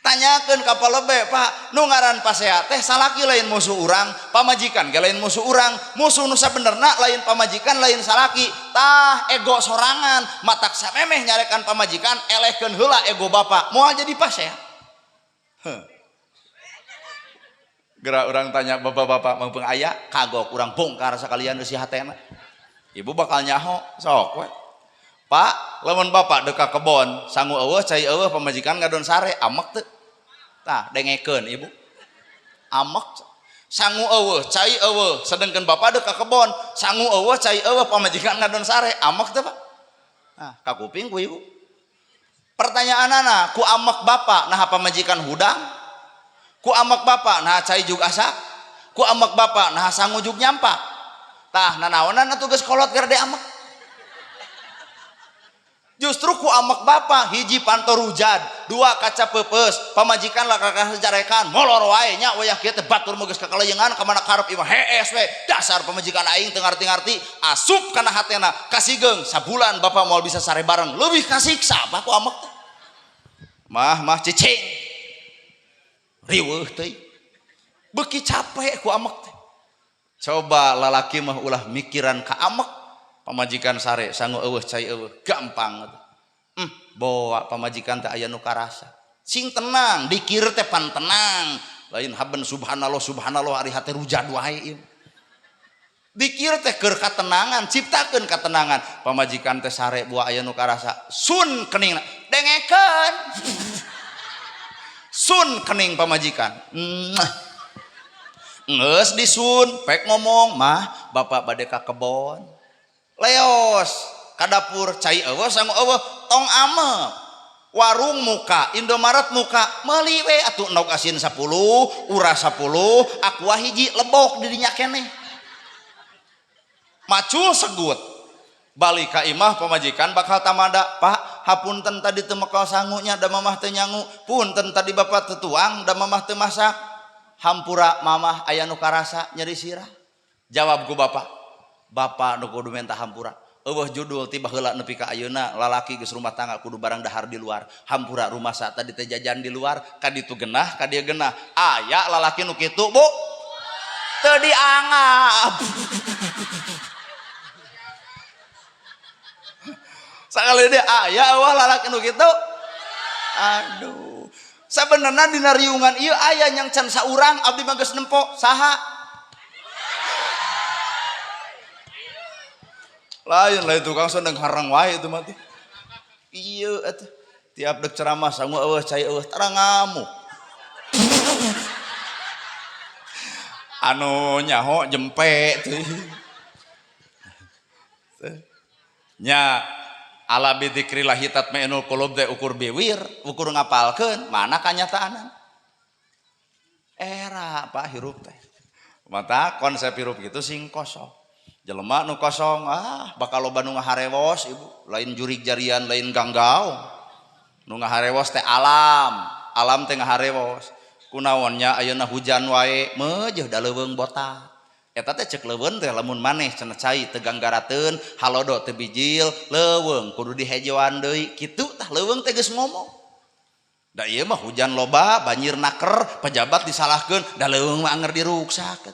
tanyakeun ka palebe Pak nu ngaran paseha teh salaki lain musuh urang pamajikan ge lain musuh urang musuh nu sabenerna lain pamajikan lain salaki tah ego sorangan matak samemeh nyarekan pamajikan elehkeun heula ego bapak moal jadi paseha gerak orang tanya bapak-bapak mumpung aya kagok urang bongkar sakalian isi hatena ibu bakal nyaho sok we Pak lamun bapak deka kebon sangu eueuh cai eueuh pamajikan ngadon sare amek teu tah dengekeun ibu amek sangu eueuh cai eueuh sedengkeun bapak deka kebon sangu eueuh cai eueuh pamajikan ngadon sare amek teu Pak nah kakuping ku ibu pertanyaanana ku amek bapak nah pamajikan hudang ku amek bapak nah cai jug asak ku amek bapak nah sangu jug nyampak tah nanaonan atuh geus kolot keur de amek justru ku amek bapak hiji pantor hujad dua kaca pepeus pamajikan lah kakak jarekan molor wae nya wayah kieu teh batur mah geus kakaleungan ka mana karep imah hees we dasar pamajikan aing teu ngarti-ngarti asup kana hatena kasigeung sabulan bapak moal bisa sare bareng leuwih kasiksa apa ku amek teh mah cicing riweuh teh beuki capek ku amek teh coba lalaki mah ulah mikiran ka amek pamajikan sare sangu eueuh cai eueuh gampang bawa pamajikan teh aya nu karasa sing tenang dikir teh pan tenang lain haben subhanallah subhanallah ari hate rujad wae dikir teh keur katenangan ciptakeun katenangan pamajikan teh sare buah aya nu karasa sun keningna dengekeun sun kening pamajikan geus disun pek ngomong mah bapak bade ka kebon leos ka dapur cai eueuh sangu eueuh tong amep warung muka Indomaret muka meuli we atuh endog asin 10 uras 10 aqua hiji lebok di dinya keneh macul segut balik ka imah pamajikan bakal tamada Pak hapunten tadi teu mekel sangunya da mamah teu nyangu punten tadi bapak teu tuang da mamah teu masak hampura mamah aya nu karasa nyeri sirah jawab ku bapak nu kudu menta hampura eueuh judul tiba heula nepi ka ayeuna lalaki geus rumah tangga kudu barang dahar di luar hampura rumah sa tadi teh jajan di luar ka ditu genah ka dieu genah aya lalaki nu kitu Bu teu dianggap sakali dia aya eueuh lalaki nu kitu aduh sabenerna dina riungan ieu aya yang can saurang abdi mah geus nempo saha lain tukang sondeng harang wae itu mati iya atuh tiap dek ceramah sangu eueuh cai eueuh tara ngamuk anu nyaho jempe teh nya ala bidzikrillah tatmainul qulub teh ukur biwir ukur ngapalkeun mana kanyataanan era Pak hirup teh mata konsep hirup gitu sing kosong jelema nu kosong bakal loba nu ngaharewos ibu lain jurig jarian lain ganggaung nu ngaharewos teh alam teh ngaharewos kunaonnya ayeuna hujan wae meujeuh da leuweung botak eta teh ceuk leuweun teh lamun maneh cenah cai teu ganggarateun halodo teu bijil leuweung kudu dihejoan deui kitu tah leuweung teh geus ngomong da ieu mah hujan loba banjir naker pejabat disalahkeun da leuweung mah anger diruksak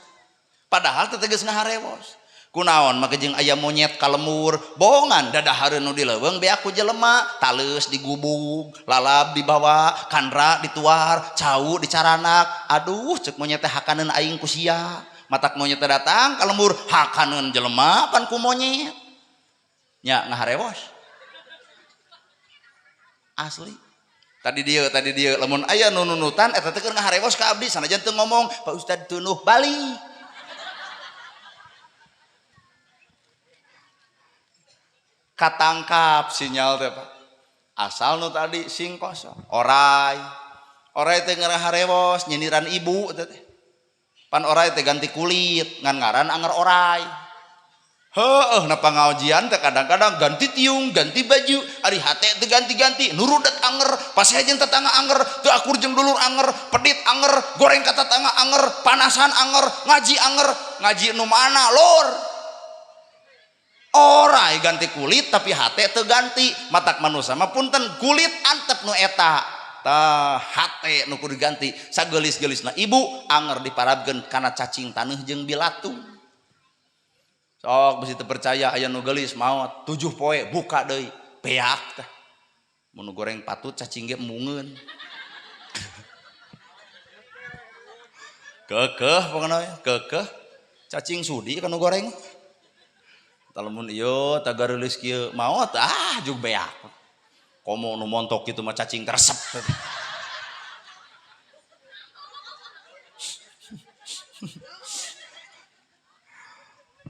padahal teh geus ngaharewos kunaon maka jeung aya monyet kalemur bohongan dadahareun nu di leuweung bea ku jelema taleus digubug lalab dibawa kandra dituar cau dicaranak aduh ceuk monyet teh hakaneun aing ku sia matak monyet teh datang kalemur hakaneun jelema pan ku monyet nya ngaharewos asli tadi dia lamun aya nu nunutan eta teh keur ngaharewos ka abdi sanajan teu ngomong Pak Ustad tunuh balik katangkap sinyal teh Pak asal nu tadi sing kosong orai teh ngaharewos nyindiran ibu teh pan orai teh ganti kulit ngan ngaran anger orai Heeh, na pangajian teh kadang-kadang ganti tiung, ganti baju, ari hate teh ganti-ganti, nurudat anger, pasehajeun tetangga anger, teu akur jeung dulur anger, pedit anger, goreng ka tetangga anger, panasan anger, ngaji nu mana lor. Orai ganti kulit tapi hate teu ganti, matak manusia mah punten kulit antep nu eta. Tah hate nu kudu diganti, sagelis-gelisna ibu anger diparabkeun kana cacing taneuh jeung bilatung. Sok bisi teu percaya aya nu geulis maot 7 poe buka deui peak teh mun goreng patut cacing ge mungeun keukeuh pokona keukeuh cacing sudi kana goreng talamun ieu tagareuleus kieu maot jug beak komo nu montok kitu mah cacing teresep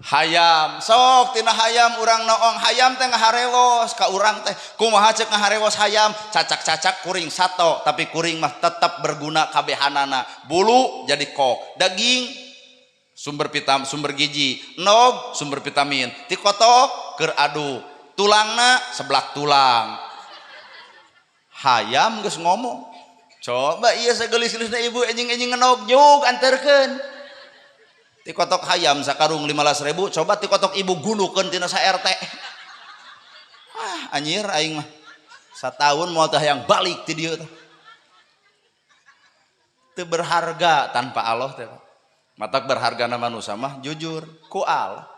hayam sok tina hayam urang noong hayam teh ngaharewos ka urang teh kumaha ceuk ngaharewos hayam cacak-cacak kuring sato tapi kuring mah tetap berguna kabehanana bulu jadi kok daging sumber gizi nog sumber vitamin ti kotok keur adu tulangna seblak tulang hayam geus ngomong coba ieu sagelis-gelisna ibu enjing-enjing ngenog jug anterkeun ti kotok hayam sakarung 15.000 coba ti kotok ibu gunukeun tina sa RT anjir aing mah satahun moal teh hayang balik ti dieu teh teu berharga tanpa Allah teh matak berhargana manusia mah jujur ku Allah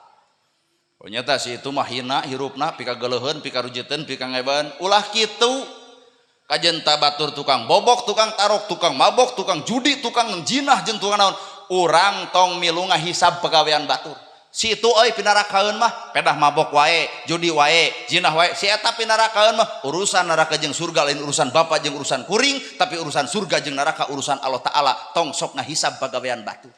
nyata si itu mah hina hirupna pika geleuheun pika rujeteun pika ngeban ulah kitu kajenta batur tukang bobok tukang tarok tukang mabok tukang judi tukang jinah jeung tukang naon urang tong milu ngahisab pagawean batur si itu euy pinarakaeun mah pedah mabok wae judi wae jinah wae si eta pinarakaeun mah urusan neraka jeung surga lain urusan bapa jeung urusan kuring tapi urusan surga jeung neraka urusan Allah taala tong sok ngahisab pagawean batur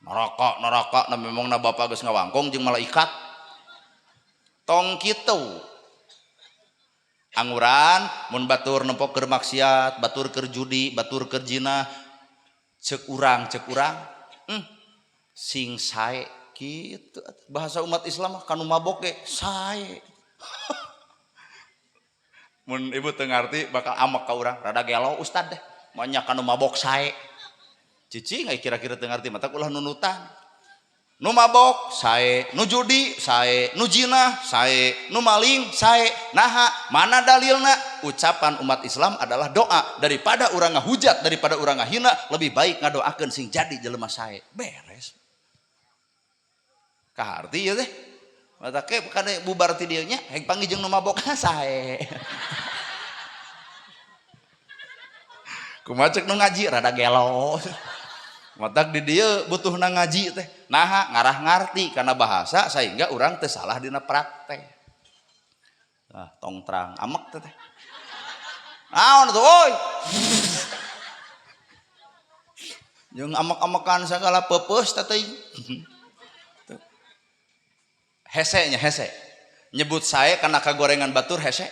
neraka na memangna bapa geus ngawangkong jeung malaikat tong kitu anguran mun batur nempok keur maksiat batur keur judi batur keur jinah cek urang sing sae gitu bahasa umat Islam kanu mabok ge sae mun ibu teu ngarti bakal amek ka urang rada gelo ustad deh monya kanu mabok sae cicing ai kira-kira teu ngarti mata ulah nunutan nu mabok sae nu judi sae nu jinah sae nu maling sae naha mana dalilna ucapan umat Islam adalah doa daripada urang ngahujat daripada urang ngahina lebih baik ngadoakeun sing jadi jelema sae beres kaharti ieu teh mata ke kana bubar ti dieu nya heng panggih jeung nu mabok sae kumaha ceuk nu ngaji rada gelo matak di dieu butuhna ngaji teh naha ngarah ngarti karena bahasa sehingga urang teu salah dina praktek nah tong terang amek teh naon tuh oi jeung amek-amekan sagala peupeus teh teuing hese nyebut sae kana kagorengan batur hese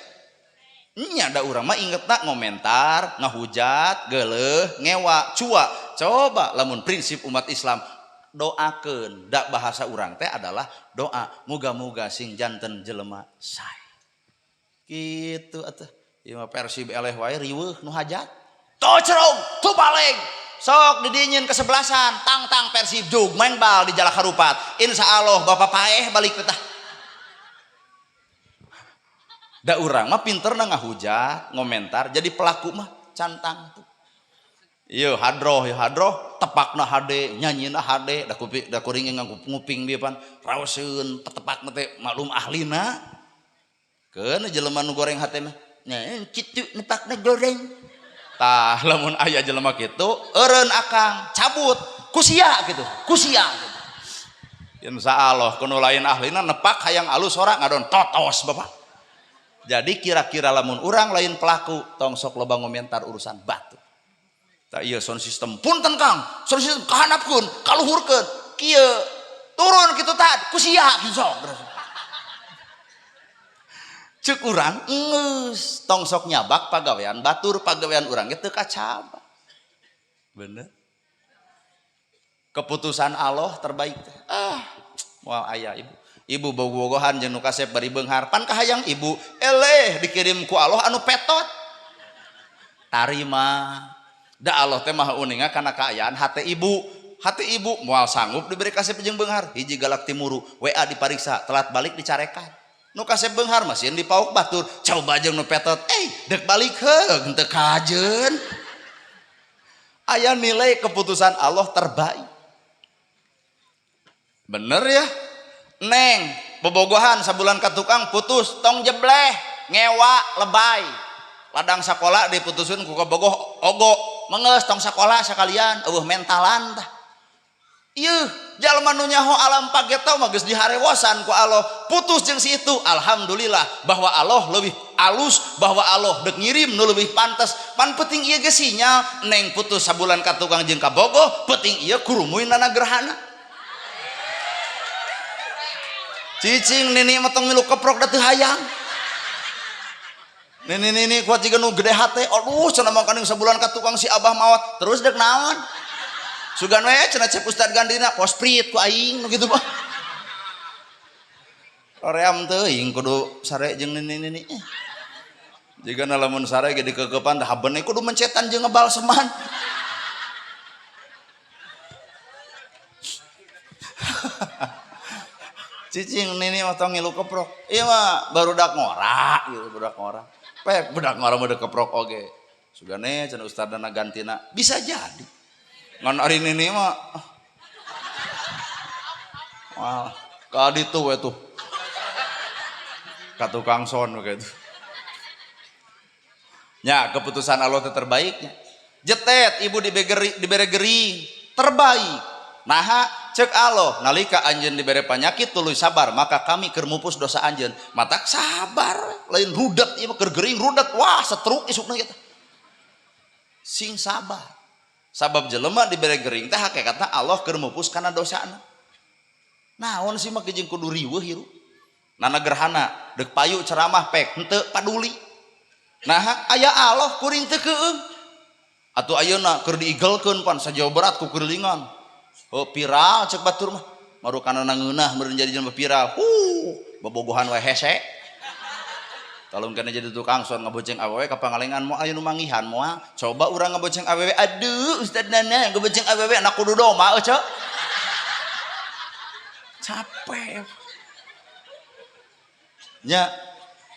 nya da urang mah ingetna ngomentar ngahujat geuleuh ngewa cua coba lamun prinsip umat Islam doakeun da bahasa urang teh adalah doa muga-muga sing janten jelema sae kitu atuh ieu mah Persib eleh wae riweuh nu hajat tocrong tu baleg sok didinyin kesebelasan tang Persib jug main bal di Jalak Harupat insyaallah bapak paeh balik teh da urang mah pinterna ngahujat ngomentar jadi pelaku mah cantang tuh ieu hadroh tepakna hade nyanyina hade da kuring nguping bieu pan raoseun petepakna teh maklum ahlina keun jelema nu goreng hate mah nya kitu nepakna goreng tah lamun aya jelema kitu eureun akang cabut kusia gitu insyaallah kuno lain ahlina nepak hayang alus ora ngadon totos bapak jadi kira-kira lamun urang lain pelaku tong sok loba ngomentar urusan batu tak iya sound system punten Kang sound system kahanapkeun kaluhurkeun kieu turun kitu tah kusia sok ceuk urang geus tong sok nyabak pagawean batur pagawean urang ge teu kacaba bener keputusan Allah terbaik moal aya ibu bogohan jeung nu kasep bari beunghar pan kahayang ibu eleh dikirim ku Allah anu petot tarima da Allah teh mah uninga kana kaayaan hate ibu moal sanggup diberi kasep jeung beunghar hiji galak timuru WA dipariksa telat balik dicarekan nu kasep beunghar masih dipauk batur coba jeung nu petot dek balik heug teu kajeun aya nilai keputusan Allah terbaik bener ya neng bobogohan sabulan ka tukang putus tong jebleh ngewa lebay ladang sakola diputusin ku bogoh ogo mengeus tong sakola sakalian mentalan tah ieu jalma nu nyaho alam pageta mah geus diharewosan ku Allah putus jeung si itu alhamdulillah bahwa Allah leuwih alus bahwa Allah dek ngirim nu leuwih pantes pan penting ieu ge sinyal neng putus sabulan ka tukang jeung ka bogoh penting ieu kurumuinana gerhana cicing nini matong milu keprok da teu hayang nini kuat jiga nu gede hate aduh cenah mangkaning sabulan ka tukang si abah mawat terus dek naon sugan we cenah cek Ustad Gandina posprit ku aing nu kitu mah oream teuing kudu sare jeung nini jiga lamun sare ge dikekepan da habene kudu mencetan jeung ngebalseman cicing nini matong ngilu keprok ieu mah barudak ngora gitu budak ngora pek budak ngora mah keprok oge sugane cenah ustadana gantina bisa jadi ngan ari nini mah wah ka ditu we tuh ka tukang son we gitu nya keputusan Allah teh terbaiknya jetet ibu dibere gering terbaik nah cek Allah nalika anjeun dibere panyakit tuluy sabar maka kami keur mupus dosa anjeun matak sabar lain rudat ieu keur gering rudat wah setruk isukna kita sing sabar sabab jelema dibere gering teh hakikatna Allah keur mupus kana dosana naon sih mah jeung kudu riweuh hirup nana gerhana deuk payu ceramah pek henteu paduli nah aya Allah kuring teu keung atuh ayeuna keur diigelkeun pan sajawa berat ku keuringan viral cek batur mah maru kana nangeunah meureun jadi jelema viral bobogohan we hese talung kana jadi tukang son ngaboceng awewe ka pangalengan moal aya nu mangihan moal coba urang ngaboceng awewe aduh Ustad Nana ngaboceng awewe anak kudu doma euy capek nya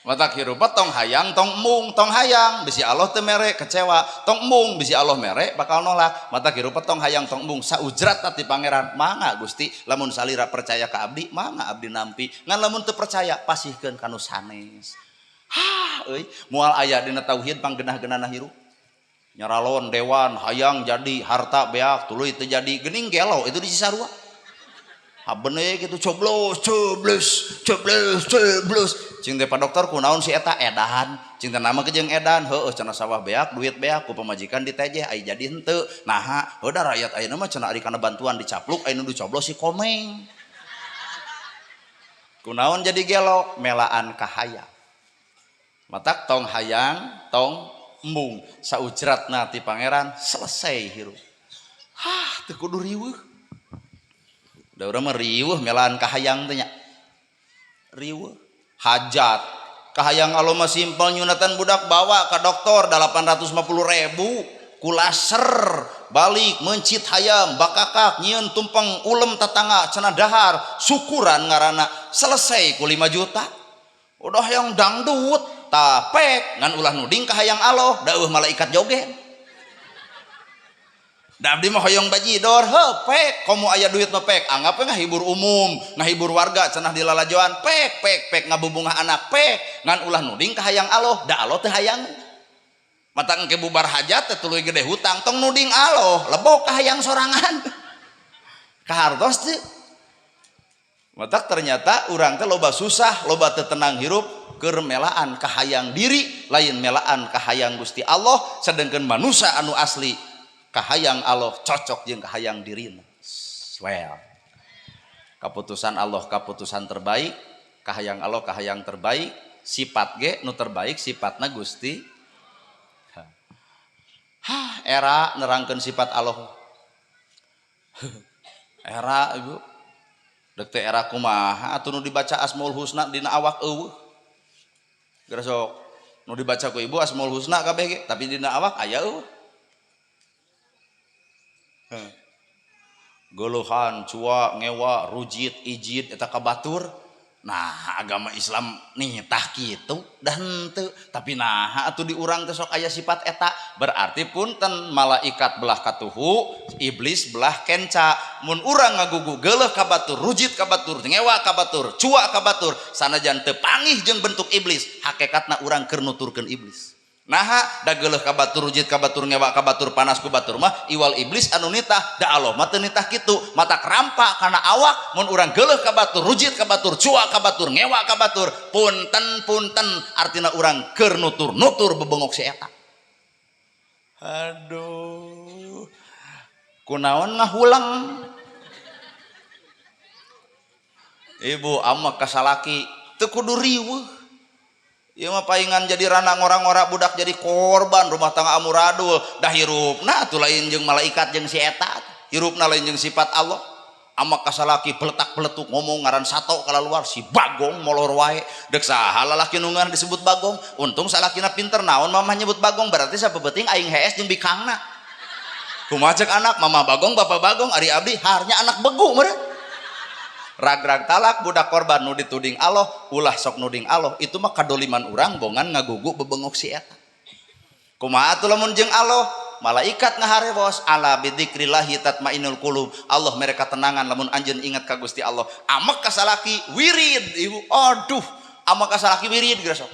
matak hirup tong hayang tong mung tong hayang bisi Allah teu mere kecewa tong mung bisi Allah mere bakal nolak matak hirup tong hayang tong mung saujrat ti pangeran mangga Gusti lamun salira percaya ka abdi mangga abdi nampi ngan lamun teu percaya pasihkeun kanu sanes euy moal aya dina tauhid panggenah-genahna hirup nyaralon dewan hayang jadi harta beak tuluy teu jadi geuning gelo itu di Cisarua habene kitu coblos cing teh pa dokter kunaon si eta edan cing teh nama jeung edan heueuh cenah sawah beak duit beak ku pamajikan ditejeh ai jadi henteu naha da rakyat ayeuna mah cenah ari kana bantuan dicapluk ai nu dicoblos si komeng kunaon jadi gelo melaan ka hayang matak tong hayang tong embung saujratna ti pangeran selesai hirup teu kudu riweuh da urang mah riweuh melaan ka hayang teh nya riweuh hajat kahayang Allah mah simpel nyunatan budak bawa ke dokter 850.000 ku laser balik mencit hayam bakakak nyieun tumpeng ulem tatangga cenah dahar syukuran ngaranna selesai ku 5 juta udah yang dangdut tapek ngan ulah nuding kahayang Allah da malaikat joget da abdi mah hoyong bajidor pek komo aya duit mah pek anggap ngahibur umum ngahibur warga cenah di lalajoan pek ngabubungah anak pek ngan ulah nuding ka hayang Allah da Allah teh hayang mata engke bubar hajat teh tuluy gede hutang tong nuding Allah lebok ka hayang sorangan kahartos teh mata ternyata urang teh loba susah loba teu tenang hirup keur melaan ka hayang diri lain melaan ka hayang Gusti Allah sedengkeun manusia anu asli kahayang Allah cocok jeung kahayang dirina well keputusan Allah keputusan terbaik kahayang Allah kahayang terbaik sifat ge nu terbaik sifatna Gusti era nerangkeun sifat Allah era ibu dek teh era kumaha atuh nu dibaca Asmaul Husna dina awak eueuh geura sok nu dibaca ku ibu Asmaul Husna kabeh ge tapi dina awak aya eueuh geuleuhan cua ngewa rujit ijid eta kabatur. Nah agama Islam nitah kitu dah henteu tapi nah atuh di urang teh sok aya sifat eta berarti punten malaikat belah katuhu iblis belah kenca mun urang ngagugu geuleuh ka batur rujit ka batur ngewa ka batur cua ka batur sanajan teu pangih jeung bentuk iblis hakikatna urang keur nuturkeun iblis. Nah da geuleuh ka batur rujit ka batur ngewa ka batur panas ku batur mah iwal iblis anu nitah da Allah mah teu nitah kitu mata kerampa kana awak mun urang geuleuh ka batur rujit ka batur cua ka batur ngewa ka batur punten artina urang keur nutur bebengok si eta. Aduh kunaon ngahulang ibu amma kasalaki teu kudu riweuh. Ieu mah paingan jadi ranang orang-orang budak jadi korban rumah tangga amuradul dah hirupna atuh lain jeung malaikat jeung si eta hirupna lain jeung sifat Allah. Ama kasalaki peletak-peletuk ngomong ngaran sato kalaluar si Bagong molor wae deuk saha lalaki nu ngaran disebut Bagong untung salakina pinter naon mamah nyebut Bagong berarti sabeuting aing hees jeung bikangna kumaha ceuk anak mamah Bagong bapak Bagong ari abdi harnya anak begu meureun. Rag-rag talak budak korban nu dituding Allah ulah sok nuding Allah itu mah kadoliman urang bongan ngagugu bebengok si eta. Kumaha atuh lamun jeung Allah malaikat ngaharewos ala bidzikrillahi tatmainnul qulub Allah mereka tenangan lamun anjeun ingat ka Gusti Allah. Amek kasalaki wirid ibu aduh amek kasalaki wirid geura sok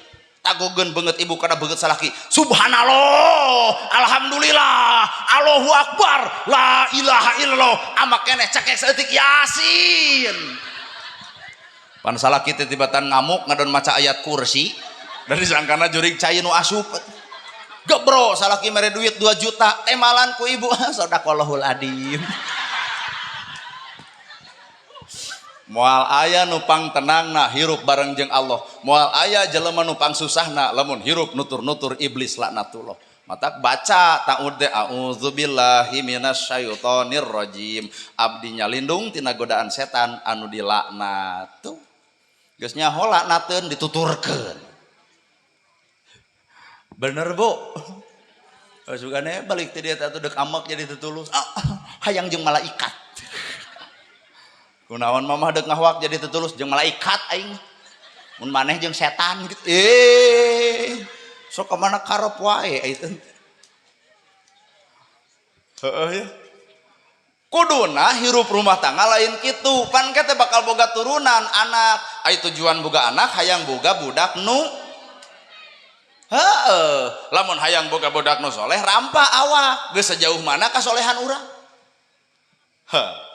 tagogeun beungeut ibu kana beungeut salaki subhanallah alhamdulillah Allahu akbar la ilaha illallah amak keneh cekek saeutik yasin pan salaki teh tibatan ngamuk ngadon maca ayat kursi dari sangkana jurig cai nu asup gebro salaki mere duit 2 juta temalan ku ibu sadaqallahul adim. Moal aya nupang tenangna hirup bareng jeung Allah moal aya jelema nupang susahna lamun hirup nutur-nutur iblis laknatullah matak baca ta'ud a'udzubillahi minasyaitonir rajim abdi nyalindung tina godaan setan anu dilaknat tuh geus nyaho laknateun dituturkeun bener bu sugane balik ti dieu atuh deuk amek jadi tutulus hayang jeung malaikat. Kunaon mamah deuk ngahwak jadi tetulus jeung malaikat aing mun maneh jeung setan gitu sok ka mana karep wae itu heeh ya kuduna hirup rumah tangga lain kitu pan kita bakal boga turunan anak ai tujuan boga anak hayang boga budak nu heeh lamun hayang boga budak nu soleh rampa awak geus sejauh mana kasolehan urang heuh.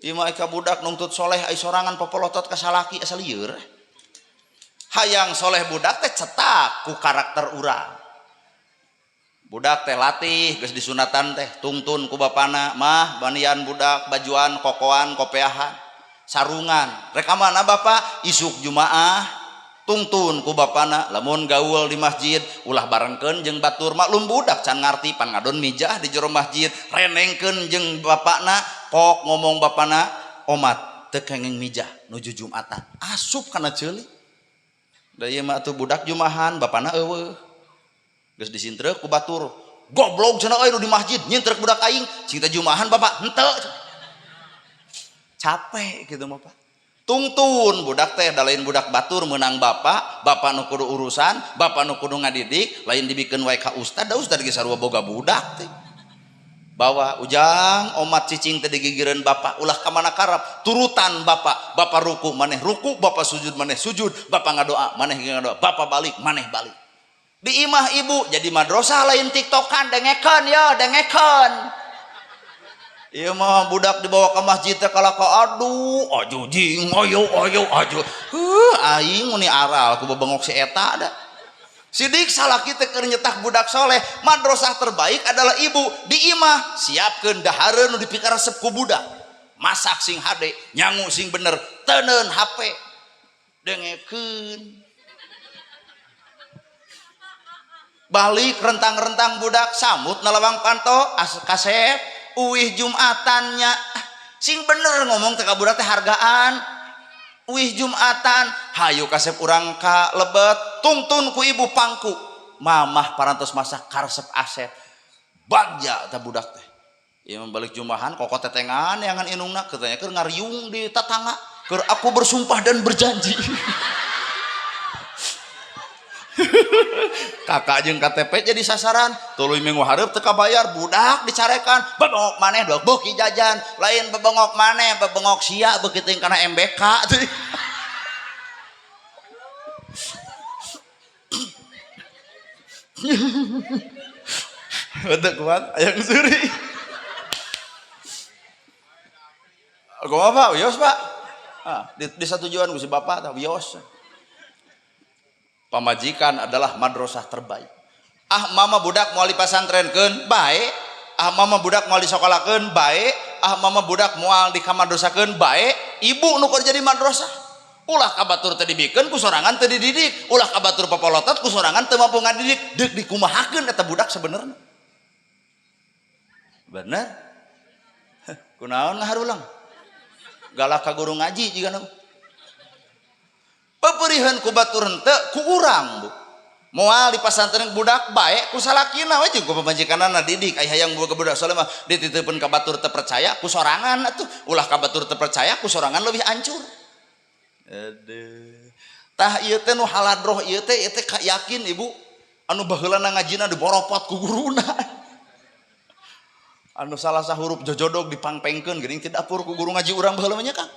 Ima eka budak nuntut soleh ai sorangan popolotot ka salaki asal lieur. Hayang soleh budak teh cetak ku karakter urang. Budak teh latih geus disunatan teh tungtun ku bapana mah banian budak bajuan kokoan kopeahan sarungan rek mana bapak isuk jumaah tungtun ku bapana lamun gaul di masjid ulah barengkeun jeung batur maklum budak can ngarti pan ngadon mijah di jero masjid renengkeun jeung bapakna kok ngomong bapana omat teu kenging mijah nuju Jumatan asup kana ceuli da ieu mah atuh budak jumahan bapana eueuh geus disintreuk ku batur goblok cenah euy nu di masjid nyintreuk budak aing cing teh jumahan bapak henteu capek kitu mah Pak tungtun budak teh da lain budak batur meunang bapak nu kudu urusan bapak nu kudu ngadidik lain dibikeun wae ka ustad da ustad ge sarua boga budak teh bawa ujang omat cicing teh digigireun bapak ulah ka mana karep turutan bapak ruku maneh ruku bapak sujud maneh sujud bapak ngadoa maneh ngadoa bapak balik maneh balik di imah ibu jadi madrasah lain tiktokan dengekeun ya dengekeun ieu mah budak dibawa ke masjid teh kalaka aduh aju jing ayo aju aing muni aral ku bebengok si eta da sidik salaki teh keur nyetak budak soleh madrasah terbaik adalah ibu di imah siapkeun dahareun nu dipikaresep ku budak masak sing hade nyangu sing bener teuneun HP dengekeun balik rentang-rentang budak samut na lawang panto kasep uih Jumatannya sing bener ngomong teh ka budak teh hargaan. Wih Jumatan hayu kasep urang ka lebet tuntun ku ibu pangku mamah parantos masak karesep asep bagja teh budak teh ieu balik jumahan kokot tetengan yangan inungna katanya keur ngariung di tatangga keur aku bersumpah dan berjanji kakak jeung KTP jadi sasaran tuluy minggu hareup teu kabayar budak dicarekan bebengok maneh dok beuki jajan lain bebengok maneh bebengok sia beuki teuing kana MBK udah kuat ayang suri gua apa wios pak di satu tujuan si bapak tah wios pamajikan adalah madrasah terbaik. Mama budak moal dipasantrenkeun bae, mama budak moal disekolahkeun bae, mama budak moal dikamadrasahkeun bae, ibu nu keur jadi madrasah. Ulah kabatur teu dibikeun ku sorangan teu dididik, ulah kabatur papolotot ku sorangan teu mampu ngadidik, deuk dikumahakeun eta budak sabenerna. Bener? Kunaon ngaharulang? Galak ka guru ngaji jiga nu. Paperihan ku batur henteu ku urang bu moal di pasantren budak bae ku salakina we jeung ku pamajikanana didik ai hayang boga budak soalnya mah dititeupeun ka batur teu percaya ku sorangan atuh ulah ka batur teu percaya ku sorangan leuwih hancur tah ieu teh nu haladroh ieu teh yakin ibu anu baheulana ngajina diboropot ku guruna anu salah sahurup jojodog dipangpengkeun geuning ti dapur ku guru ngaji urang baheula nya Kang.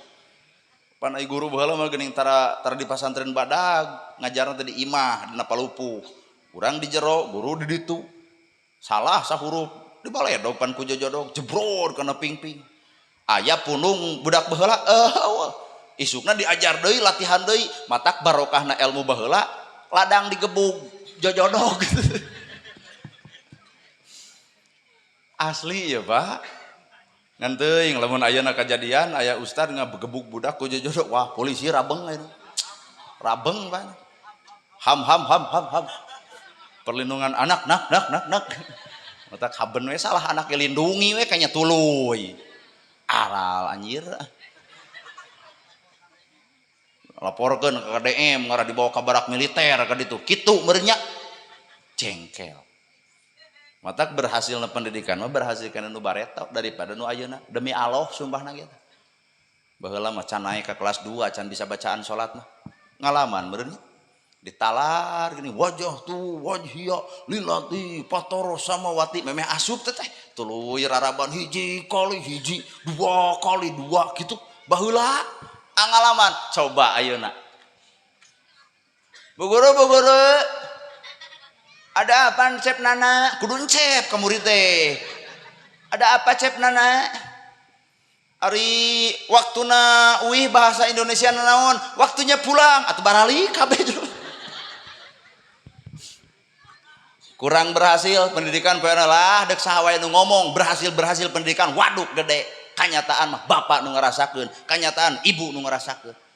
Pan ai guru baheula mah geuning tara di pasantren badag ngajarna teh di imah dina palupuh urang di jero guru di ditu salah sahurup dibaledog pan ku jojodog jebror kana pingping aya punung budak baheula isukna diajar deui latihan deui matak barokahna ilmu baheula ladang digebug jojodog asli ya Pak ngan teuing lamun ayeuna kajadian aya ustad ngagebug budak ku jojodog wah polisi rabeng aya rabeng Pak ham perlindungan anak nak mata kaben we salah anak dilindungi we kanya tuluy aral anjir laporkeun ke KDM ngara dibawa ka barak militer ka ditu kitu meureun nya jengkel matak berhasilna pendidikan mah berhasil kana nu bareta daripada nu ayeuna demi Allah sumpahna gitu baheula mah can naik ke kelas 2 can bisa bacaan salat mah ngalaman meureun ditalar gini wajah tu wajhiya lilati patoro samawati memeh asup teh tuluy raraban hiji kali hiji dua kali dua gitu baheula ngalaman coba ayeuna bu guru ada apa cep nana kudu cep ke murid teh ada apa cep nana ari waktuna uih bahasa Indonesia naon waktunya pulang atau barali kabeh kurang berhasil pendidikan payana lah dek saha wae nu ngomong berhasil pendidikan waduk gede kanyataan mah bapak nu ngarasakeun kanyataan ibu nu ngarasakeun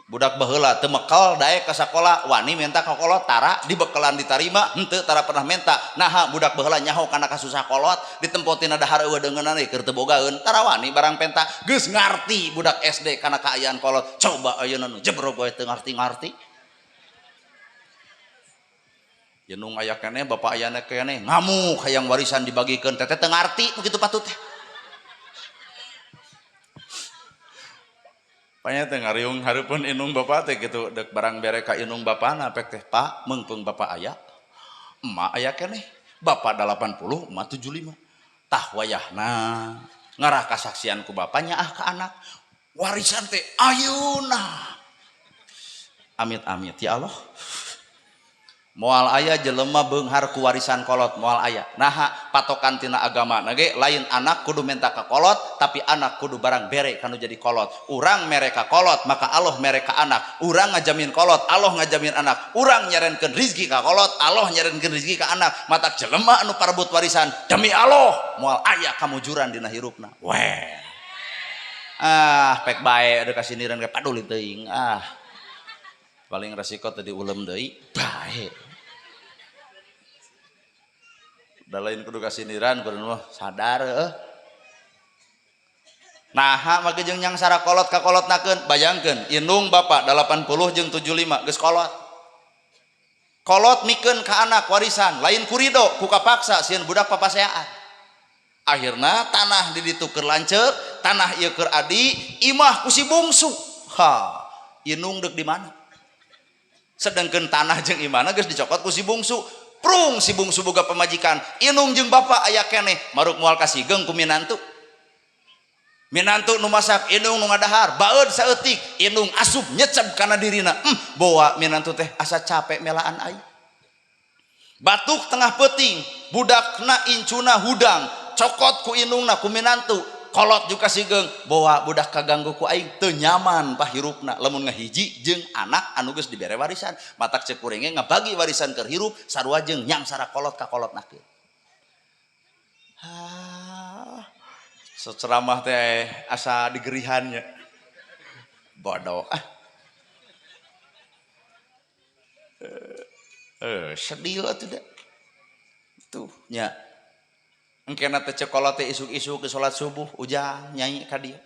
budak baheula teu mekal daek ka sakola wani menta ka kolot tara dibekalan ditarima henteu tara pernah menta naha budak baheula nyaho kana kasusah kolot ditempotin dahar eueuh deungeunana keur teu bogaeun tara wani barang penta geus ngarti budak SD kana kaayaan kolot coba ayeuna nu jebrok we teu ngarti jenung aya keneh bapak ayana keneh ngamuk hayang warisan dibagikeun teh teu ngarti begitu patut teh panya teh ngariung hareupeun inung bapak teh gitu dek barang bere ka inung bapana pek teh Pak meungpeung bapak aya emak aya keneh bapak 80 emak 75 tah wayahna ngarah kasaksian ku bapaknya ka anak warisan teh ayeuna amit-amit ya Allah moal aya jelema beunghar ku warisan kolot moal aya naha patokan tina agama nage lain anak kudu menta ka kolot tapi anak kudu barang bere kanu jadi kolot urang mere ka kolot maka Allah mere ka anak urang ngajamin kolot Allah ngajamin anak urang nyarenkeun rizki ka kolot Allah nyarenkeun rizki ka anak matak jelema anu parebut warisan demi Allah moal aya kamujuran dina hirupna weh pek bae ada kasiniran ke paduli teuing paling resiko tadi ulem deui bae da lain kudu kasiniran kudu mah sadar Nah maka jeung nyangsara kolot ka kolot nakeun bayangkeun indung bapak 80 jeung 75 geus kolot mikeun ka anak warisan lain kurido ku kapaksa sieun budak papaseaan akhirna tanah di ditu keur lanceuk tanah ieu keur adi imah ku si bungsu indung deuk di mana sedangkeun tanah jeung imahna geus dicokot ku si bungsu prung si bungsu boga pamajikan indung jeung bapak aya keneh maruk moal kasigeng ku minantu nu masak indung nu ngadahar baeud saeutik indung asup nyecep kana dirina bawa minantu teh asa capek melaan ai batuk tengah peuting budakna incuna hudang cokot ku indungna ku minantu kolot juga sigeng bawa budak kaganggu ku aing teu nyaman pahirupna lamun ngahiji jeung anak anu geus dibere warisan matak ceuk urang ge ngabagi warisan keur hirup sarua jeung nyangsara kolot ka kolot nakeun ceramah teh asa digerihannya bodoh sedih atuh da tuh nya engkena teh cekolot teh isuk-isuk ke salat subuh ujang nyanyi ka dieu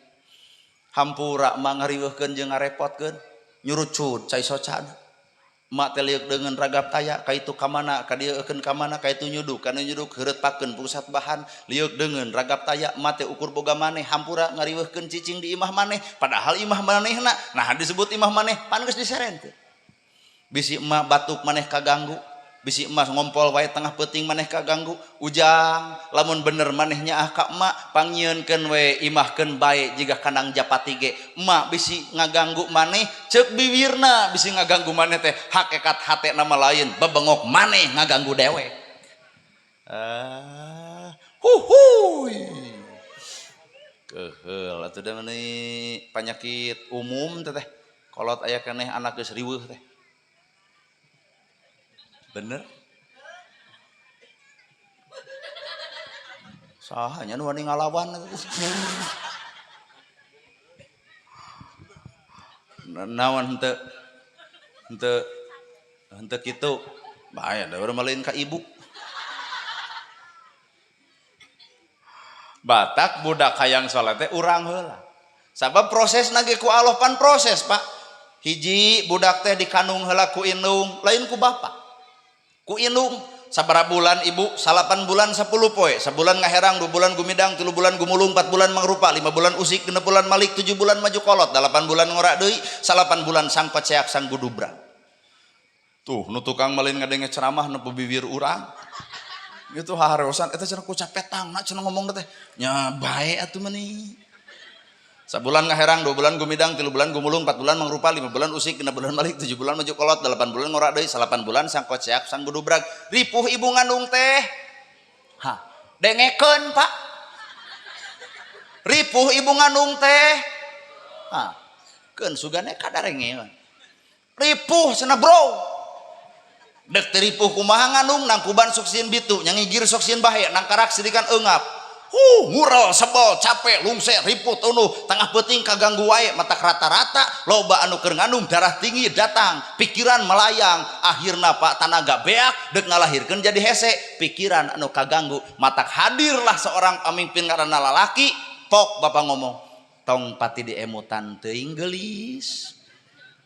hampura mah ngariweuhkeun jeung ngarepotkeun nyurucud cai socan mak teh liuk dengan ragap taya kaitu kamana ka dieu eukeun kamana kaitu nyuduk kana nyuduk heureutpakeun pusat bahan liuk dengan ragap taya mak teh ukur boga maneh hampura ngariweuhkeun cicing di imah maneh padahal imah manehna nah disebut imah maneh pan geus diserentkeun bisi emak batuk maneh kaganggu bisi emas ngompol wae tengah peuting maneh kaganggu ujang lamun bener manehnya ka emak pangyieunkeun we imahkeun bae jiga kandang japati ge emak bisi ngaganggu maneh ceuk bibirna bisi ngaganggu maneh teh hakikat hate nama lain bebengok maneh ngaganggu dewek keheul atuh da meuni panyakit umum teh kolot aya keneh anak geus riweuh teh bener sahanya nu wani ngalawan naon henteu kitu bahaya da urang maleun ka ibu batak budak hayang salat teh urang heula sabab proses nage ku Allah pan proses Pak hiji budak teh dikandung heula ku indung lain ku bapak ku indung sabaraha bulan ibu 8 bulan 10 poe sabulan ngaherang 2 bulan gumidang 3 bulan gumulung 4 bulan mangrupa 5 bulan usik 6 bulan malik 7 bulan maju kolot 8 bulan ngora deui 8 bulan sang paceak sang gudubra tuh nu tukang malin ngadenge ceramah nepu bibir urang gitu harosan eta cenah ku capetangna cenah ngomong teh nya bae atuh meuni sabulan ngaherang 2 bulan gumidang 3 bulan gumulung 4 bulan mangrupa 5 bulan usik 6 bulan malik 7 bulan maju kolot 8 bulan ngora deui 8 bulan sang koceak sang gudubrag ripuh ibu ngandung teh dengekeun Pak ripuh ibu ngandung teh keun sugane kadarengeun ripuh cenah bro dek teh ripuh kumaha ngandung nang kuban suksieun bitu nya ngigir suksieun bahe nang karak sidikan eungap mural sebel capek lungse riput unuh tengah peuting kaganggu wae matak rata-rata loba anu keur ngandung darah tinggi datang pikiran melayang akhirna Pak tanaga beak deuk ngalahirkeun jadi hese pikiran anu kaganggu matak hadirlah seorang pamimpin ngaranna lalaki pok bapak ngomong tong pati diemutan teuing geulis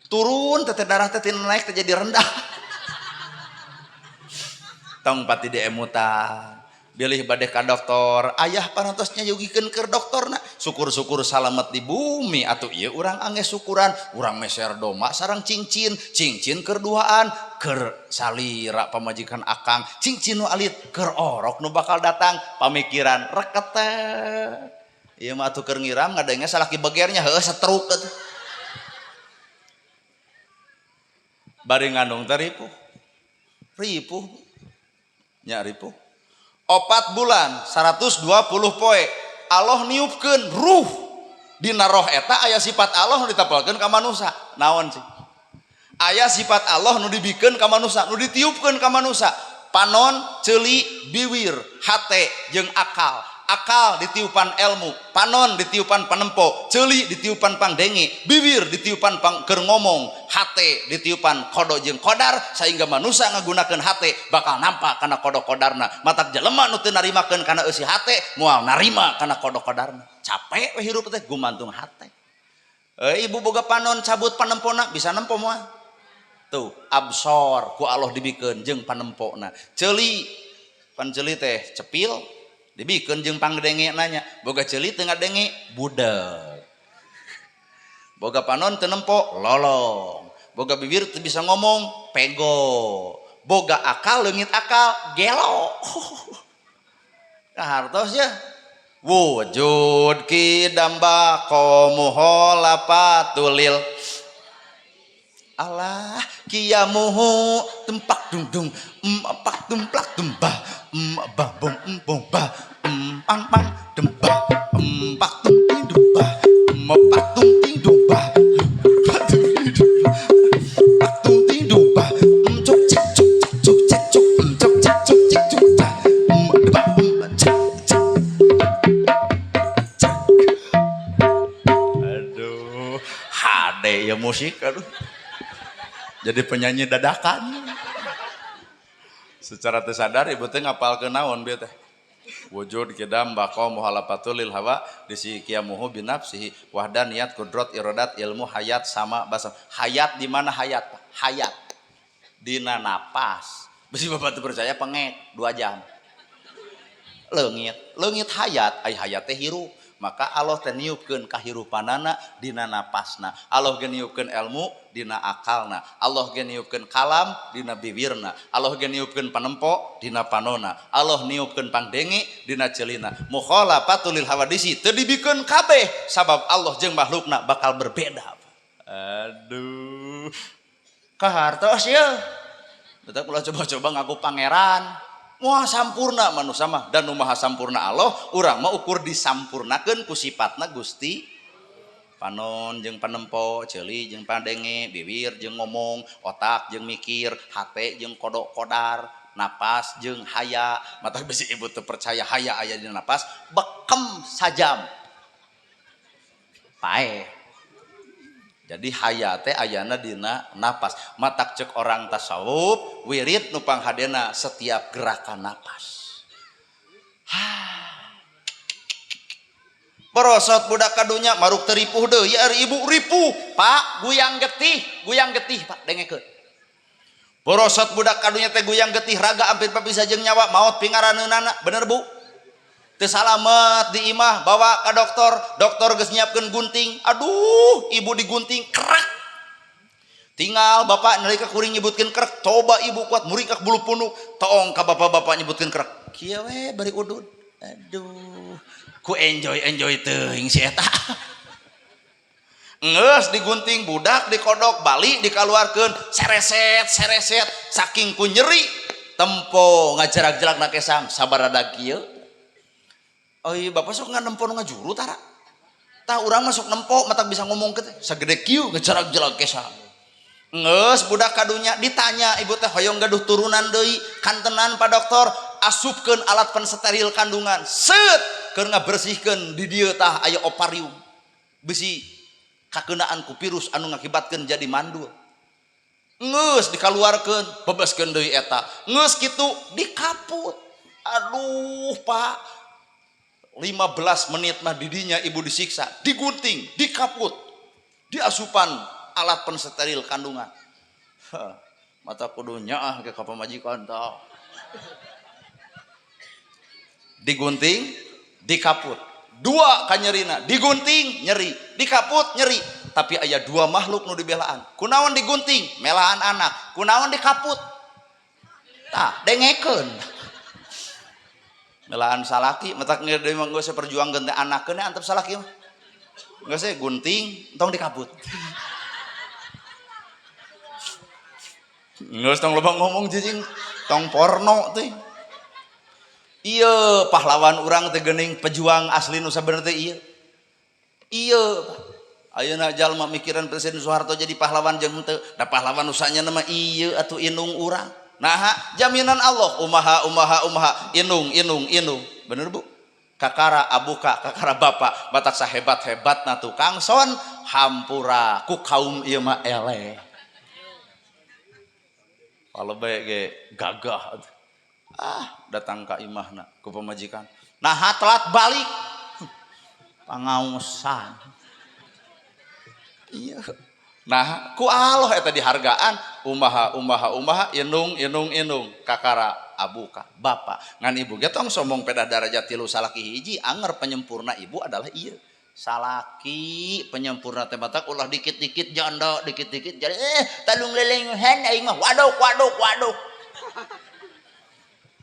turun teh darah teh naik teh jadi rendah tong pati diemutan bilih bade ka dokter ayah panantosnya yugikeun keur doktorna syukur-syukur salamet di bumi atuh ieu urang angge syukuran urang meser doma sareng cincin keur duaan keur salira pamajikan akang cincin nu alit keur orok nu bakal datang pamikiran reketek ieu mah atuh keur ngiram ngadenge salaki begernya heuh setruk atuh bari ngandung teh ripuh nya ripuh 4 bulan 120 poe Allah niupkeun ruh dina roh eta aya sifat Allah nu ditapelkeun ka manusa naon sih aya sifat Allah nu dibikeun ka manusa nu ditiupkeun ka manusa panon ceuli biwir hate jeung akal akal ditiupan ilmu panon ditiupan panempo ceuli ditiupan pangdenge bibir ditiupan keur ngomong hate ditiupan kodo jeung kodar sehingga manusia ngagunakeun hate bakal nampak kana kodo kodarna matak jelema nu teu narimakeun kana eusi hate moal narima kana kodo kodarna capek we hirup teh gumantung hate. Ibu boga panon cabut panempona bisa nempo moal. Tuh absor ku Allah dibikeun jeung panempona. Ceuli pan ceuli teh cepil dibikeun jeung panggedenge nanya boga ceuli teu ngadenge budak. Boga panon teu nempo lolong. Boga bibir teu bisa ngomong pego. Boga akal leungit akal gelo. Kahartos ya. Wujud kidamba komuhola patulil Allah kiamuhu tempak dung dung empak tumplak tumbah bah bom bah pang pang dembah empak tumting dumbah empak tumting dumbah empak tumting dumbah cuk cik cuk cuk cik cuk cuk cik cuk cik cuk aduh hade ya musik aduh jadi penyanyi dadakan secara tersadar ibu teh ngapalkeun naon bieu teh wujud kidam baqo muhalafatul lil hawa disi qiyamuhu binafsihi wahdaniyat qudrat iradat ilmu hayat sama basa hayat di mana hayat hayat dina napas bisi bapak teu percaya pengek 2 jam leungit hayat ai hayat teh hirup maka Allah teh niupkeun kahirupanana dina napasna Allah ge niupkeun ilmu dina akalna Allah ge niupkeun kalam dina bibirna Allah ge niupkeun panempo dina panona Allah niupkeun pangdenge dina ceulina mukhalafatul lil hawadisi teu dibikeun kabeh sabab Allah jeung makhlukna bakal berbeda. Aduh kahartos ya tetep ulah coba-coba ngaku pangeran moal sampurna manusia mah dan nu maha sampurna Allah urang mah ukur disampurnakeun ku sifatna Gusti panon jeung panempo ceuli jeung pandenge bibir jeung ngomong otak jeung mikir hate jeung kodok kodar napas jeung haya mata bisi ibu teu percaya haya aya dina napas bekem sajam pae jadi haya teh ayana dina napas matak cek orang tasawuf wirid nu panghadena setiap gerakan napas. Borosot budak kadunya maruk teripuh deui ya ibu ripuh pak guyang getih pak dengekeun. Borosot budak kadunya teh guyang getih raga ampir papisa jeung nyawa maot pingaraneunana bener bu? Teu salamet di imah bawa ka dokter geus nyiapkeun gunting aduh ibu digunting kerak tinggal bapak nalika kuring nyebutkeun kerak coba ibu kuat muring ka bulu punuk tong ka bapak-bapak nyebutkeun kerak kieu we bari udud aduh ku enjoy teuing si eta geus digunting budak dikodok balik dikaluarkeun sereset saking ku nyeri tempo ngajerak-jerakna kesang sabarada kieu. Oh iya bapak sok nempo ngajuru tara tah urang masuk nempo matak bisa ngomong ke sagede kieu ngejarak-jarak kesang geus budak kadunya ditanya ibu teh hoyong gaduh turunan deui kantenan pak dokter asupkeun alat pensteril kandungan set keur ngabersihkeun di dieu tah aya ovarium bisi kakeunaan ku virus anu ngakibatkeun jadi mandul geus dikaluarkeun bebaskeun deui eta geus kitu dikaput aduh pak 15 menit mah didinya ibu disiksa, digunting, dikaput, diasupan alat pensteril kandungan. Mata kudu nyaah ke pamajikan tah. Digunting, dikaput. 2 kanyerina, digunting nyeri, dikaput nyeri. Tapi aya 2 makhluk nu dibelaan. Kunaon digunting? Melaan anak. Kunaon dikaput? Tah, dengekeun. Melaan salaki matak deui mah geus perjuangkeun teh anakkeun antep salaki mah geus gunting tong dikabut geus tong loba ngomong jijing tong porno teh ieu pahlawan urang teh geuning pejuang asli nu sabener teh ieu ayeuna jalma mikiran Presiden Soeharto jadi pahlawan jeung teu da pahlawan usahanya mah ieu atuh indung urang. Nah jaminan Allah umaha inung bener bu kakara abuka kakara bapak batak sahebat na tukang son hampura ku kaum ieu mah eleh kalau bae ge gagah datang ka imahna ku pamajikan nah telat balik Pangausan. Iya. Nah, ku Allah eta dihargaan umaha inung kakara abuka bapak ngan ibu ge tong sombong peda darajat 3 salaki hiji anger penyempurna ibu adalah ieu salaki penyempurna teh batak ulah dikit-dikit janda dikit-dikit jadi talung lelenguhan aing mah waduk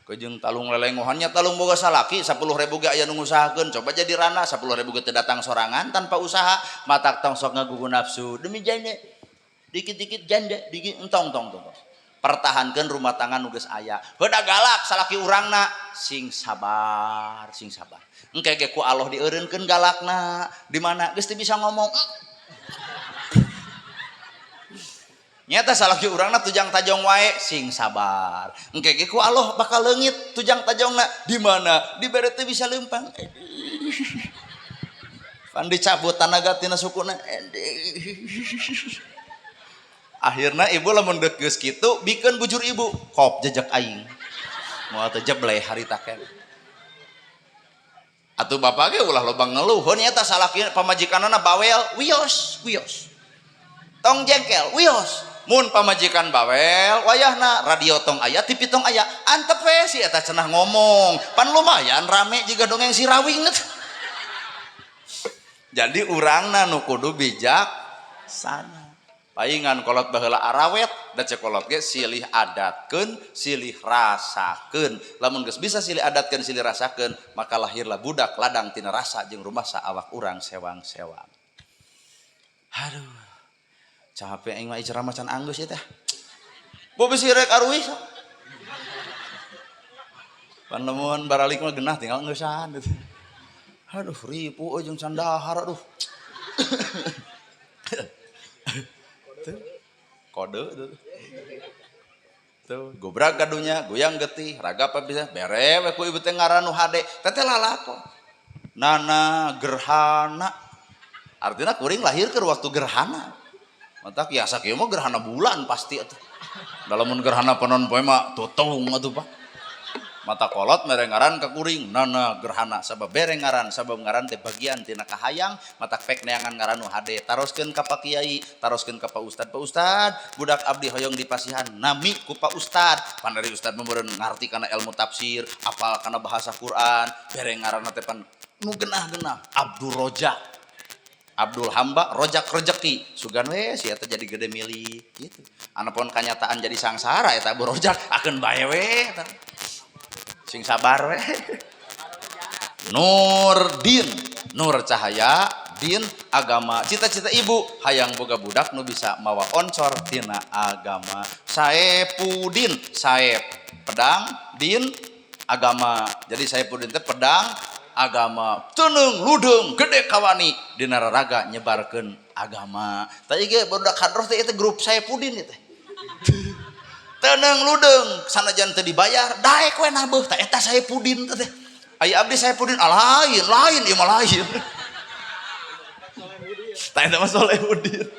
kejeng talung lelenguhannya talung boga salaki 10.000 ge aya nu ngusahakeun coba jadi rana 10.000 ge teu datang sorangan tanpa usaha matak tong sok ngagugu nafsu demi janda dikit-dikit janda dikit entong pertahankan rumah tangga nugas aya heuda galak salaki urangna sing sabar engke ge ku Allah dieureunkeun galakna di mana geus teu bisa ngomong nyata salaki urangna tujang tajong wae sing sabar engke ge ku Allah bakal leungit tujang tajongna di mana dibere teu bisa leumpang pan dicabut tanaga tina sukuna akhirnya ibu lamun deuk geus kitu bikeun bujur ibu kop jejak aing moal teh jebleh harita keneh atuh bapak ge ulah loba ngeluh heuh nya tah salaki pamajikanana bawel wios tong jengkel wios mun pamajikan bawel wayahna radio tong aya TV tong aya antep we si eta cenah ngomong pan lumayan rame jiga dongeng si rawing jadi urangna nu kudu bijak sana paingan kolot baheula arawet da cek kolot ge silih adatkeun silih rasakeun lamun geus bisa silih adatkeun silih rasakeun maka lahirlah budak ladang tina rasa jeung rumah saawak urang sewang-sewang aduh capek aing mah ceramah can anggeus ieu teh bo bisi rek aruih pan lamun baralik mah genah tinggal ngeusan aduh ripu jeung can dahar aduh kode tuh gobrak gadunya goyang getih raga apa bisa bere we ku ibu teh ngaran nu hade teh lalakon nana gerhana artinya kuring lahir ke waktu gerhana mata kiasa kieu mah gerhana bulan pasti atuh dalamun gerhana panon poe mah tutung atuh Pak mata kolot mere ngaran ka kuring nana gerhana sabab bere ngaran sabab ngaran teh bagian tina kahayang mata pek neangan ngaran nu hade taroskeun ka Pak Kiai taroskeun ka Pak Ustad budak abdi hoyong dipasihan nami ku Pak Ustad pan dari ustad meureun ngarti kana ilmu tafsir apal kana bahasa Quran bere ngaranna teh pan nu genah-genah Abdul Rojak Abdul Hamba Rojak Rejeki sugan we si eta jadi gede milik gitu anapun kanyataan jadi sangsara eta Abdul Rojak akeun bae we sing sabar we Nurdin nur cahaya din agama cita-cita ibu hayang boga budak nu bisa mawa oncor tina agama Saepudin saep pedang din agama jadi Saepudin teh pedang agama teunung ludeng gede kawani dina raraga nyebarkeun agama tadi ge budak hadroh teh eta grup Saepudin teh teunung ludeng sanajan teu dibayar daek we nabeuh tah eta Saepudin teh aya abdi Saepudin lain ieu mah lain tah eta mah Solehudin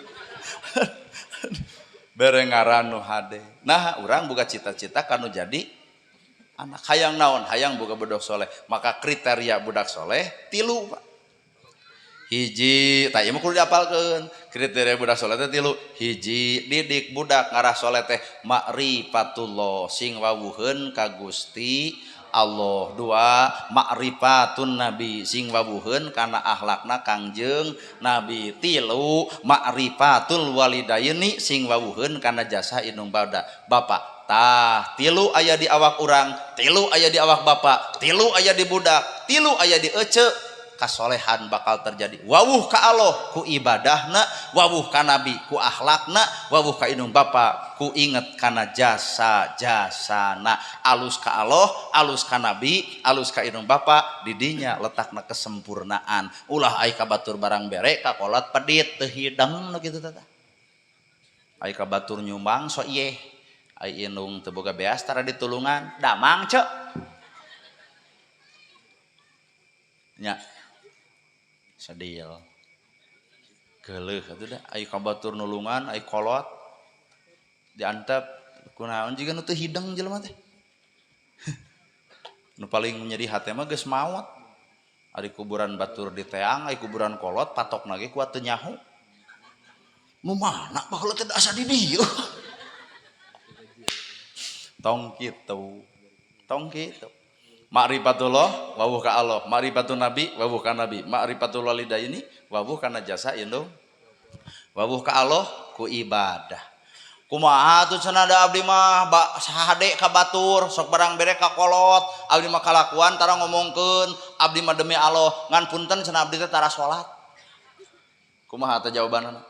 bere ngaran nu hade nah urang boga cita-cita kanu jadi anak hayang naon hayang boga budak soleh maka kriteria budak soleh 3 Pak hiji tah ieu mah kudu diapalkeun kriteria budak soleh teh 3 hiji didik budak ngarah soleh teh ma'rifatullah sing wawuheun ka Gusti Allah 2 ma'rifatun nabi sing wawuheun kana akhlakna Kangjeng Nabi 3 ma'rifatul walidaini sing wawuheun kana jasa indung bapak tah 3 aya di awak urang 3 aya di awak bapak 3 aya di budak 3 aya di ece kasolehan bakal terjadi wawuh ka Allah ku ibadahna wawuh ka Nabi ku akhlakna wawuh ka indung bapa ku inget kana jasa-jasana alus ka Allah alus ka Nabi alus ka indung bapa didinya letakna kesempurnaan ulah ai ka batur barang bere ka kolot pedit teu hideng nu kitu tah ai ka batur nyumbang so ieu ai indung teu boga beas tara ditulungan damang cek nya sadil geuleuh atuh da aya kabatur nulungan aya kolot diantep kunaon jiga nu teu hideng jelema teh nu paling nyeri hate mah geus maot Ari kuburan batur di teang, ari kuburan kolot patok lagi kuat teu nyaho. Nu mana baheula teh asa di dieu. Tong kitu. Ma'rifatullah wawuh ka Allah, ma'rifatun nabi wawuh ka nabi, ma'rifatul walidaini wawuh kana jasa indung. Wawuh ka Allah ku ibadah. Kumaha tuh cenah da abdi mah sahade ka batur sok barang bere ka kolot abdi mah kalakuan tara ngomongkeun abdi mah demi Allah ngan punten cenah abdi teh tara salat. Kumaha teh jawabanna?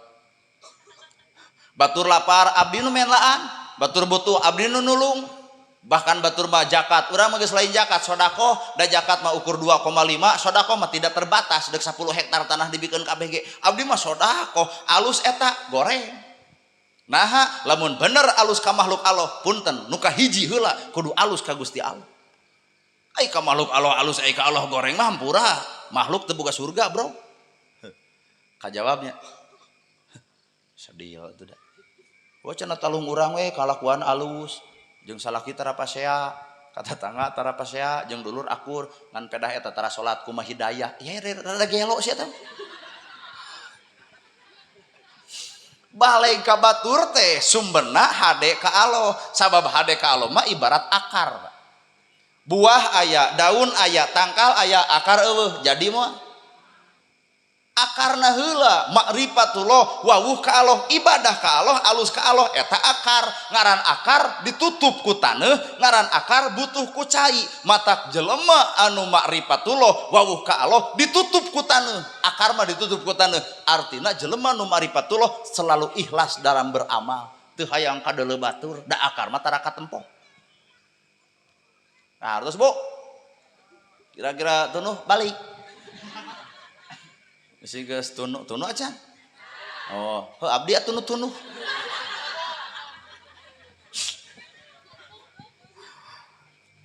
Batur lapar abdi nu menlaan, batur butuh abdi nu nulung. Bahkan batur mah zakat, urang mah geus lain zakat, sedekah da zakat mah ukur 2,5, sedekah mah tidak terbatas, deuk 10 hektar tanah dibikeun KBG. Abdi mah sedekah, alus eta goreng. Nah, lamun bener alus ka makhluk Allah, punten nu ka hiji heula kudu alus ka Gusti Allah. Ai ka makhluk Allah alus ai ka Allah goreng mah hampura. Makhluk teu boga surga, Bro. Kajawabnya. Sedih itu dah. Wah cenah talung urang we kalakuan alus jeung salaki tara pasea, kata tangga tara pasea jeung dulur akur ngan pedah eta tara salat kumaha hidayah. Ya rada gelo sia teh. Balai ka batur teh sumberna hade ka Allah, sabab hade ka Allah mah ibarat akar. Buah aya, daun aya, tangkal aya, akar eueuh. Jadi mah akarna heula ma'rifatullah wawuh ka Allah, ibadah ka Allah, alus ka Allah eta akar. Ngaran akar ditutup ku taneuh, ngaran akar butuh ku cai. Matak jelema anu ma'rifatullah wawuh ka Allah ditutup ku taneuh, akar mah ditutup ku taneuh. Artina jelema anu ma'rifatullah selalu ikhlas dalam beramal, teu hayang kadeuleu batur, da akar mah tara katempo. Nah, terus Bu, kira-kira tunuh balik. Misi geus tunu acan. Oh, heuh abdi tunu.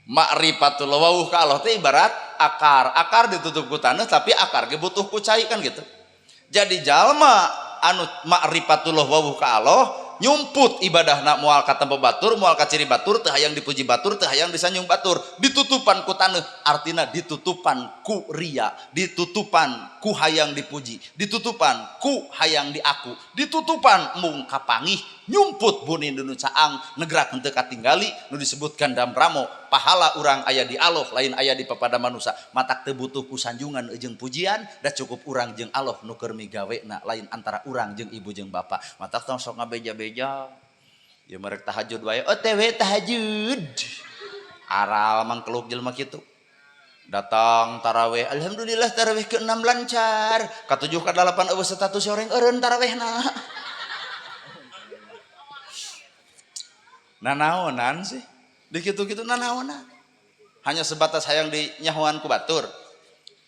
Ma'rifatullah wawuh ka Allah teh ibarat akar. Akar ditutup ku taneuh tapi akar ge butuh ku cai kan gitu. Jadi jalma anu ma'rifatullah wawuh ka Allah nyumput ibadahna moal ka tempo batur, moal ka ciri batur, teu hayang dipuji batur, teu hayang disanjung batur, ditutupan ku taneuh, artina ditutupan ku ria, ditutupan ku hayang dipuji, ditutupan ku hayang diaku, ditutupan mung kapangih, nyumput buni nu caang, negerak henteu katinggali, nu disebutkan dalam ramo, pahala urang aya di Allah, lain aya di papada manusia, matak teu butuh ku sanjungan jeung pujian, da cukup urang jeung Allah nu keur migawena, lain antara urang jeung ibu jeung bapa, matak tong sok ngabeja-beja, ya merek tahajud wae, OTW tahajud, aral mangkeluk jelema kitu. Datang taraweh, alhamdulillah taraweh ke-6 lancar, ka-7 ka-8 eueuh status oreng eureun tarawehna. Nanaonan sih di kitu-kitu nanaonan hanya sebatas hayang dinyahoan ku batur.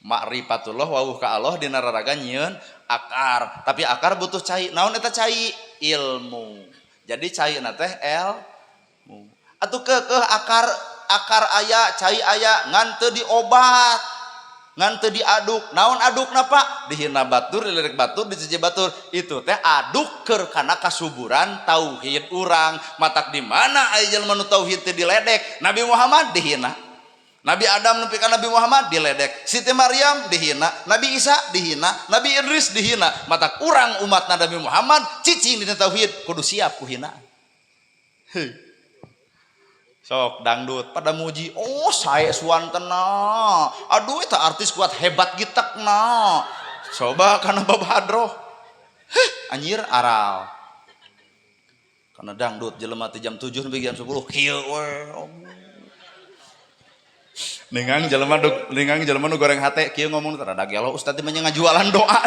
Ma'rifatullah wawuh ka Allah dina raraga nyieun akar, tapi akar butuh cai. Naon eta cai? Ilmu. Jadi cai na teh ilmu. Atuh keukeuh akar aya, cai aya ngan teu diobat, ngan teu diaduk. Naon adukna Pak? Dihina batur, dilirik batur, dicuci batur. Itu teh aduk keur kana kasuburan tauhid urang. Matak di mana aya jelema nu tauhid teh diledek? Nabi Muhammad dihina. Nabi Adam nepi ka Nabi Muhammad diledek. Siti Maryam dihina, Nabi Isa dihina, Nabi Idris dihina. Matak urang umatna Nabi Muhammad cicing dina tauhid kudu siap ku hinaan. Heuh. Sok dangdut pada muji, oh saya suantena, aduh itu artis kuat hebat gitekna, coba karena babadroh, anjir aral, karena dangdut jelema teh jam 7 sampai jam 10, kieu we, ningang jelema nu goreng hate, kieu ngomong rada gelo ustad teh ngajualan doa,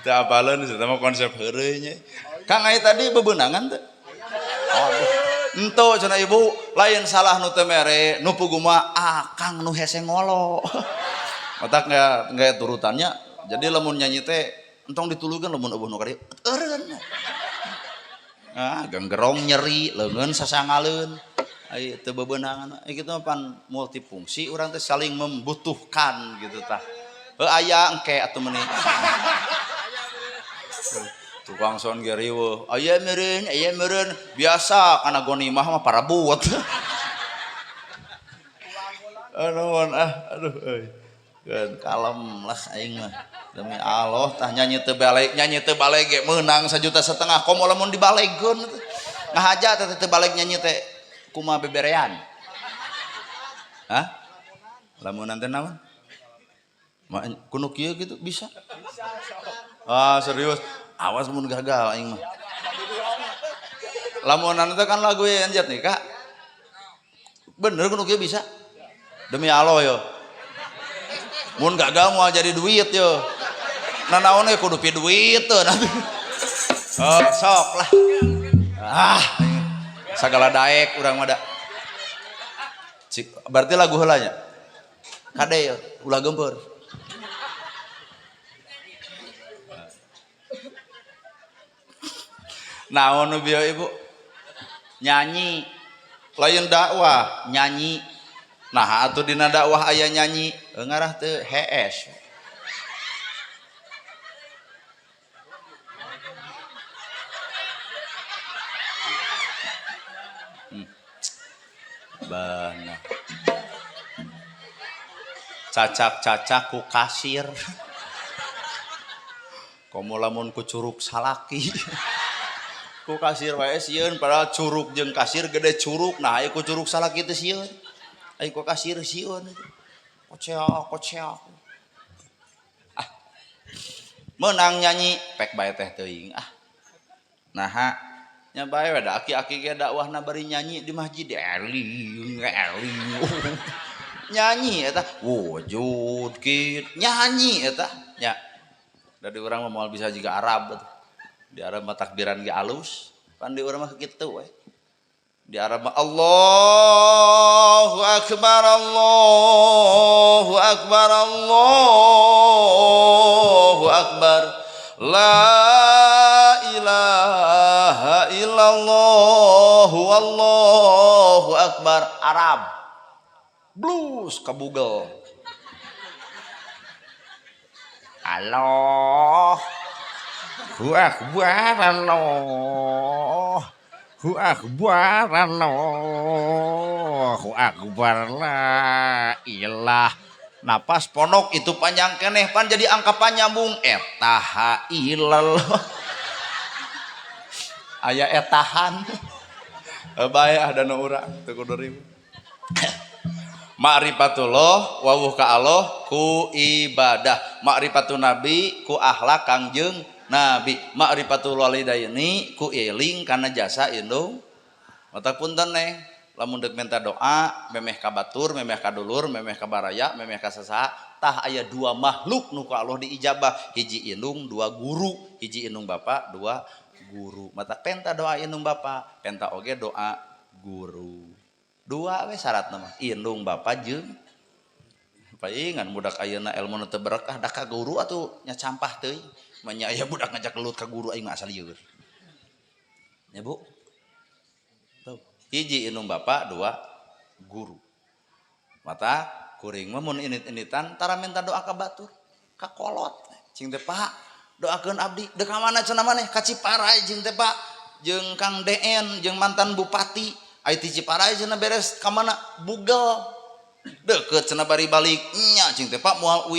teu apaleun eta mah konsep heureuy nya, Kang aya tadi bebeunangan teh, aduh. Ento cenah ibu lain salah nu teu mere nu pugu mah akang nu hese ngolo. Matak nggak turutannya. Jadi lamun nyanyi teh entong ditulukeun lamun eueuh nu kadieu eureun. Ah ganggerong nyeri leungeun sasangaleun. Ai teu bebeunangan. Kitu mah pan multifungsi urang teh saling membutuhkan gitu tah. Heuh aya engke atuh meuni. Tukang son ge riweuh, aya meureun biasa kana gonimah mah parabut. Aduh euy. Kan kalem lah aing mah. Demi Allah tah nyanyi teu balik ge meunang 1,5 juta komo lamun dibalegkeun teh. Ngahaja teh teu balik nyanyi teh kumaha beberean. Hah? Lamunan teh naon? Kuno kieu gitu bisa? Ah serius? Awas mun gagal aing mah. Lamunan teh kan lagu anjat nih Kak. Bener kuno kieu bisa? Demi Allah yo. Mun gagal mau jadi duit yo. Nah naon we kudu pi duit teh nanti. Oh, sok lah. Ah, sagala daek urang mah da. Berarti lagu heula nya. Kade yo, ulah gempeur. Naon nu bieu Ibu? Nyanyi. Lain dakwah, nyanyi. Nah, atuh dina dakwah aya nyanyi, ngarah teu hees. Bana. Cacak-cacak ku kasir. Komo lamun ku curug salaki. Ku kasir wae sieun padahal curug jeung kasir gede curug. Nah, aya ku curug salaki teh sieun. Aya ku kasir sieun. Koceak. Ah. Meunang nyanyi pek bae teh teuing. Ah. Naha nya bae we da aki-aki ge dakwahna bari nyanyi di masjid eling. Nyanyi eta wujud kit nyanyi eta nya. Dari urang mah moal bisa juga Arab betul. Di Arab mah takbiran ge alus, pan di urang mah kitu we. Di Arab mah Allahu akbar Allahu akbar Allahu akbar la ilaha illallah wallahu akbar. Arab blues kabugel. Allahu akbar Allahu akbar Allahu akbar la ilah. Napas ponok itu panjang keneh pan jadi angka nyambung etaha ilallah. Aya etahan. Bae ada nu urang teu kudu ribut. Ma'rifatullah wawuh ka Allah ku ibadah. Ma'rifatun nabi ku akhlak Kangjeng Nabi. Ma'rifatul walidaini ku eling kana jasa indung. Mata punten neng lamun deuk minta doa memeh ka batur, memeh ka dulur, memeh ka baraya, memeh ka sasaha tah aya 2 makhluk nu ku Allah diijabah. Hiji indung, 2 guru. Hiji indung bapa, 2 guru. Mata penta doa indung bapa, penta oge doa guru. 2 we syaratna mah indung bapa jeung paingan budak ayeuna ilmu teu berkah da ka guru atuh nya campah teuing manya aya budak ngajak gelut ka guru aing asal lieur ya Bu tuh hiji indung bapa 2 guru mata kuring mah mun init-initan tara minta doa ka batur ka kolot cing teh Pak doakeun abdi deuk ka mana cenah maneh ka Ciparai cing teh Pak jeung Kang DN jeung mantan bupati ai ti Ciparai cenah beres ka mana bugel deukeut cenah bari balik nya cing teh Pak moal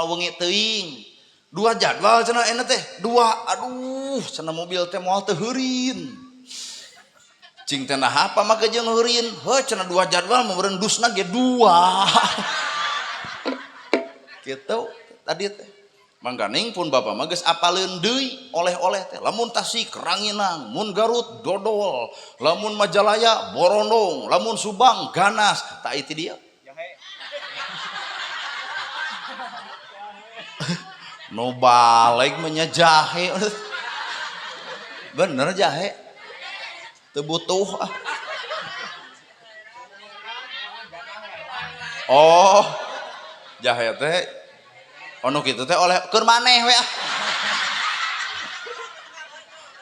wengi teuing 2 jadwal cenah ena teh 2 aduh cenah mobil teh moal teu heurin cing teh nah apa make jeung heurin heuh cenah 2 jadwal meureun dusna ge 2 kitu tadi teh mangganing pun bapa mah geus apaleun deui oleh-oleh teh lamun Tasik Ranginang mun Garut dodol lamun Majalaya borondong lamun Subang ganas tak itu dia no balik menyajahe bener jahe teu butuh oh jahe teh ono kitu teh oleh keur maneh we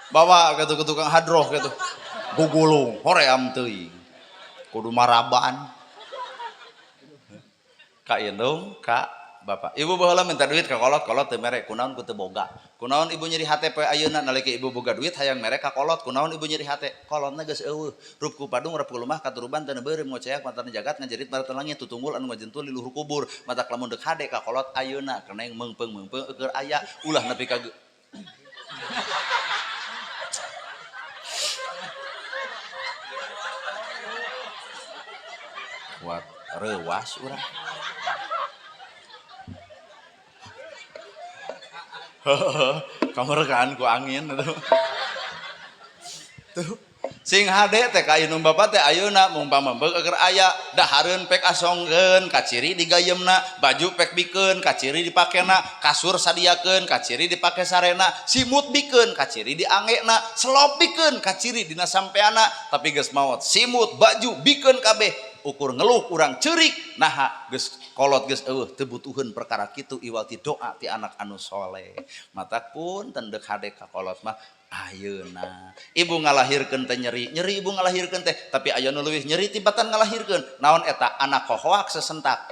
bawa ke tukang hadroh gitu gugulung hoream teuing kudu maraban ka indung ka bapak ibu baheula minta duit ka kolot teu mere kunaon ku teu boga Kunaon ibu nyeri hate poe ayeuna nalika ibu boga duit hayang mere ka kolot. Kunaon ibu nyeri hate? Kolotna geus eueuh. Rup ku padung rep ku lumah katuruban teu neubeurem ngoceak mantan jagat ngajerit maratan langit tutunggul anu ngajentul di luhur kubur. Matak lamun deuk hade ka kolot ayeuna keneng meungpeung-meungpeung keur aya ulah nepi ka kuat reuwas urang. Kamar kan ku angin tuh sing hade teh ka inung bapa teh ayeuna mumpama beuk keur aya dahareun pek asongkeun kaciri digayemna baju pek bikeun kaciri dipakena kasur sadiakeun kaciri dipake sarena simut bikeun kaciri diangena selop bikeun kaciri dina sampeana tapi geus maot simut baju bikeun kabeh ukur ngeluh urang ceurik naha geus kolot geus eueuh teu butuheun perkara kitu iwal ti doa ti anak anu soleh matak pun tendek hade ka kolot mah ayeuna ibu ngalahirkeun teh nyeri ibu ngalahirkeun teh tapi aya nu leuwih nyeri tibatan ngalahirkeun naon eta anak kohoak sesentak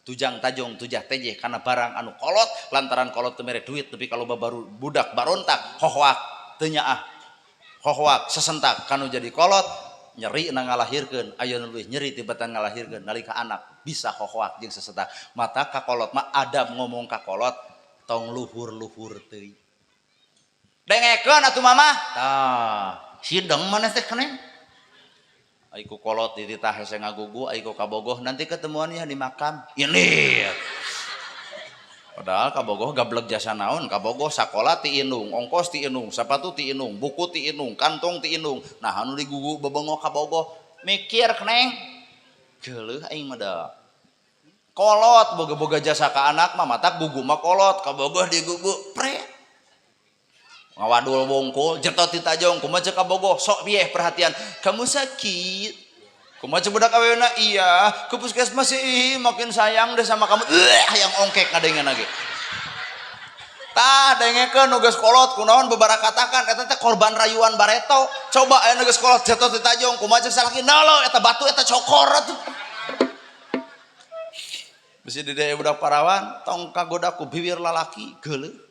tujang tajong tujah tejeh kana barang anu kolot lantaran kolot teu mere duit tapi kalau baru budak barontak hohoak teu nyaah hohoak sesentak kanu jadi kolot nyeri na ngalahirkeun aya nu leuwih nyeri tibatan ngalahirkeun nalika anak bisa hohoak jeung sesentak mata ka kolot mah adab ngomong ka kolot tong luhur-luhur teuing dengekeun atuh mama tah hideng maneh teh keneh ai ku kolot di titah hese ngagugu ai ku kabogoh nanti ketemuan ya di makam ini padahal kabogoh gablek jasa naon kabogoh sakola ti indung ongkos ti indung sapatu ti indung buku ti indung kantong ti indung nah anu digugu bebengok kabogoh mikir keneng geuleuh aing mah da kolot boga-boga jasa ka anak mah matak gugu mah kolot kabogoh digugu pre ngawadul bongkol jetot ti tajong kumaha ceuk kabogoh sok pieh perhatian kamu sakit kumaha ceuk budak aweuna iya ke puskesmas sih makin sayang deh sama kamu hayang ongkek ngadengeun ge tah dengekeun nu geus kolot kunaon beberapa katakan eta teh korban rayuan bareto coba aya nu geus kolot jetot ti tajong kumaha ceuk salaki nalo eta batu eta cokor atuh bisi di daya budak parawan tong kagoda ku bibir lalaki geuleuh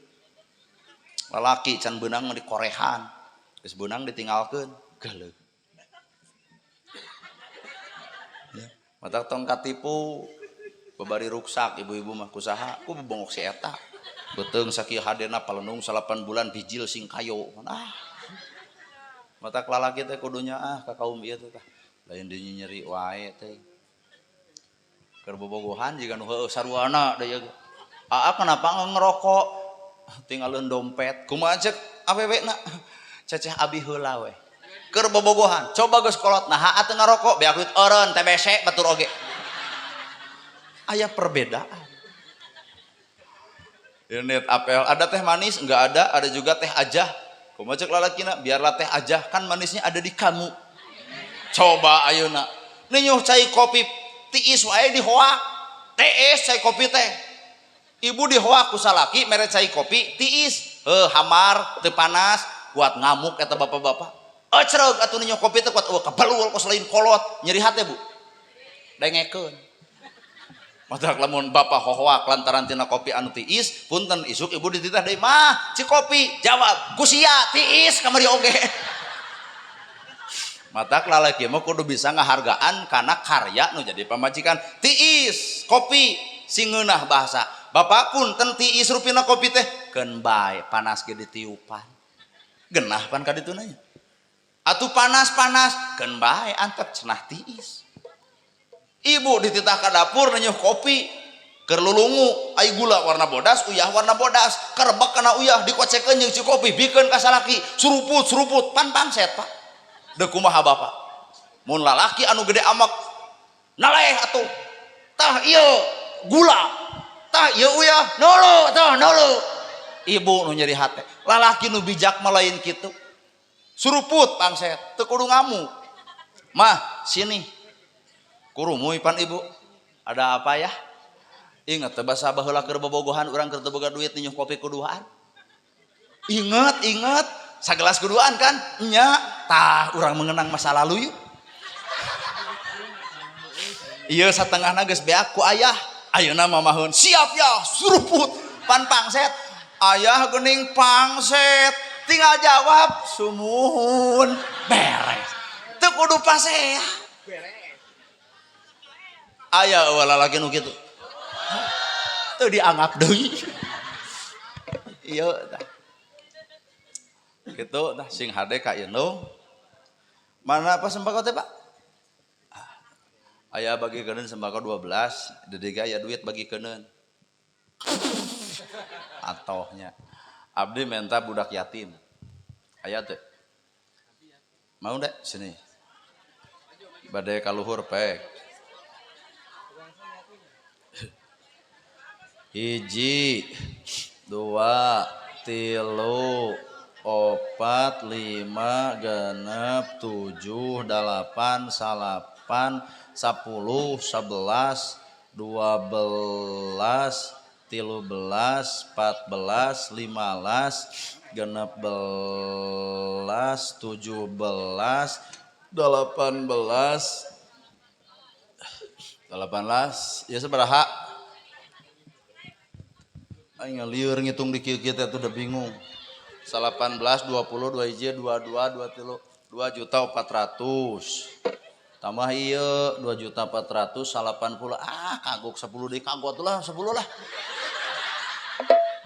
lalaki can beunang di korehan geus beunang ditinggalkeun geuleuh ya matak tong katipu babari ruksak ibu-ibu mah kusaha ku bebongok si eta beuteung sakieu hadena palenung 8 bulan bijil sing kayo matak lalaki teh kudunya ka kaum ieu teh lain di nyeri wae teh keur bobogohan jiga nu heueuh sarwana da ieu kenapa ngerokok tinggalin dompet kumaha ceuk awewena ceceh abi heula we keur bobogohan coba geus kolot nah atuh ngarokok beak duit eureun TBC batur oge aya perbedaan unit apel ada teh manis enggak ada juga teh ajah kumaha ceuk lalakina biarlah teh ajah kan manisnya ada di kamu coba ayeuna nyuh cai kopi tiis wae di hoak TS cai kopi teh ibu dihoak ku salaki mere cai kopi tiis hamar teu panas kuat ngamuk eta bapak-bapak cereug atuh nyoh kopi teh kuat kabalul kos lain kolot nyeri hate bu dengekeun matak lamun bapak hohoak lantaran tina kopi anu tiis punten isuk ibu dititah deui mah ci kopi jawab ku sia tiis kamari oge matak lalaki mah kudu bisa ngahargaan kana karya nu jadi pamajikan tiis kopi sing ngeunah bahasa bapak pun tenti isrupina kopi teh keun bae panas ge ditiupan genah pan ka ditu nanya atuh panas-panas keun bae antep cenah tiis ibu dititah ka dapur nyuh kopi keur lulungu ai gula warna bodas uyah warna bodas kerebek kana uyah dikocekeun jeung si kopi bikeun ka salaki suruput pan pangset pak deuk kumaha bapak mun lalaki anu gede amak naleh atuh tah ieu gula tah ieu uyah nolo tah nolo ibu nu nyeri hate lalaki nu bijak mah lain kitu suruput pangset teu kudu ngamuk mah sini kurumuy pan ibu ada apa ya inget teh basa baheula keur bobogohan urang keur teu boga duit nyuh kopi kuduaan inget sagelas kuduaan kan nya tah urang mengenang masa lalu yuk ieu satengahna geus beak ku ayah ayeuna mamahun siap ya suruput pan pangset Ayah geuning pangset tinggal jawab sumuhun beres teu kudu pasea aya eueuh lalaki nu kitu teu dianggap deui ieu tah kitu tah sing hade ka indung mana apa sembako teh Pak aya bagi keuneun sembako 12 dedega aya duit bagi keuneun atohnya abdi minta budak yatim aya teh mau deh sini bade kaluhur pek hiji 2 3 4 5 6 7 8 9 10 11 12 13 14 15 16 17 18 ya sabaraha aing ngalieur ngitung di kieu teh udah bingung 18 20 2 hiji 22 23 2.400.000 tambah ieu 2.400.000 80 kagok 10 deui kagok lah 10 lah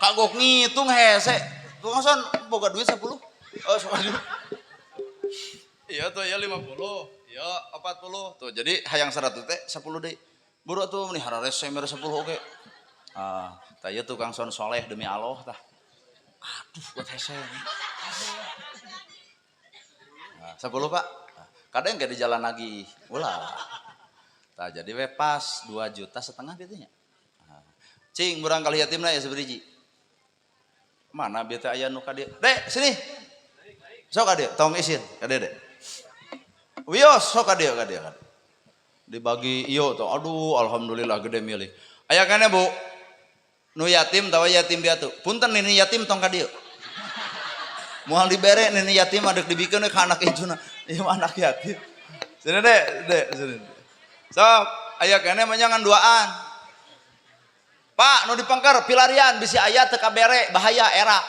kagok ngitung hese tukang son boga duit 10 oh iya tuh ya 50 ya 40 tuh jadi hayang 100 teh 10 deui buru tuh meni harares semer 10 oke tah ieu tukang son soleh demi Allah tah aduh buat hese 10 Pak kadang gak di jalan lagi ulah tah jadi we pas 2,5 juta gitu nya cing urang kali yatimna ya sabeureji mana beta aya nu ka dieu dek sini sok ka dieu tong isin ka dieu dek wios sok ka dieu dibagi ieu tuh aduh alhamdulillah gede milih aya kana Bu nu yatim tawa yatim piatu punten ini yatim tong ka dieu moal dibere ini yatim adek dibikeun ka anak ijuna ieu anak yatim sini dek sini sok aya kana manyangan duaan Pak nu dipengker pilarian bisi aya teu kabere bahaya era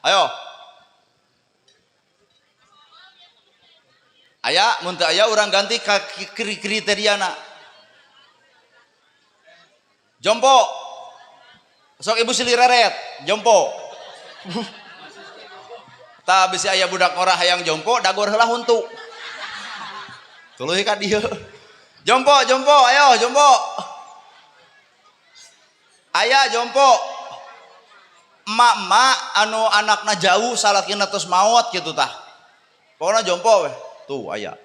ayo aya mun teu aya urang ganti ka kriteriana jompo sok ibu silireret jompo tah bisi aya budak ora hayang jompo dagor heula huntu tuluy ka dieu jompo ayo jompo aya jompo emak-emak anu anakna jauh salakina tos maot gitu tah pokona jompo weh tuh aya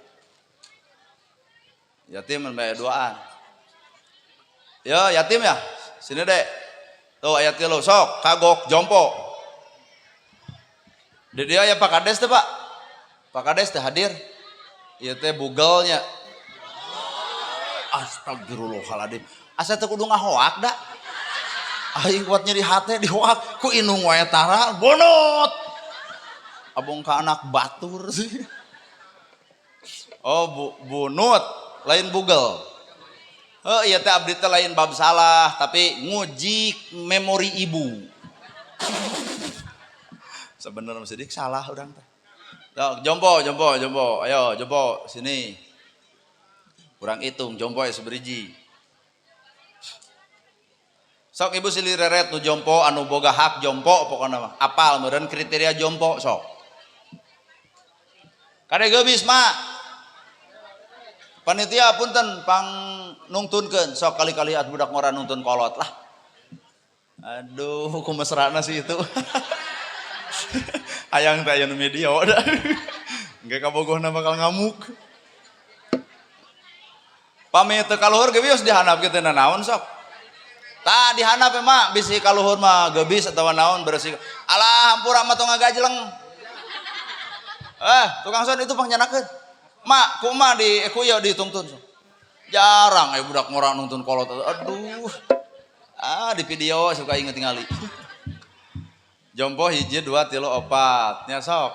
yatim membayar duaan ya yatim ya sini dek tuh aya 3 sok kagok jompo di dia aya Pak Kades teh Pak Kades teh hadir ieu teh bugelnya astagfirullahaladzim asa teu kudu ngahoak da aing kuat nyeri hate dihoak ku inung wae tara bonot abong ka anak batur sih oh bunut lain bugel iya teh abdi teh lain bab salah tapi nguji memori ibu sebenarnya sedikit salah urang teh jompo ayo jompo sini kurang hitung jompo ya seberiji sok ibu silireret nu jompo anu boga hak jompo pokoknya mah apal meureun kriteria jompo sok kade geubis mak panitia punten pang nungtunkeun sok kali-kali at budak ngora nuntun kolot lah aduh kumesrana sih itu hayang teh aya nu media da engke kabogohna bakal ngamuk pami teu kaluhur ge wios dihandap kitu naon sok tah dihandap mah bisi kaluhur mah geubis atawa naon bersih alah hampura mah tong ngagajleng tukang son itu pangjanakeun mak kumaha di ku ieu ditungtun jarang budak ngora nuntun kolot aduh di video suka inget tingali jompo hiji 2 3 4 nya sok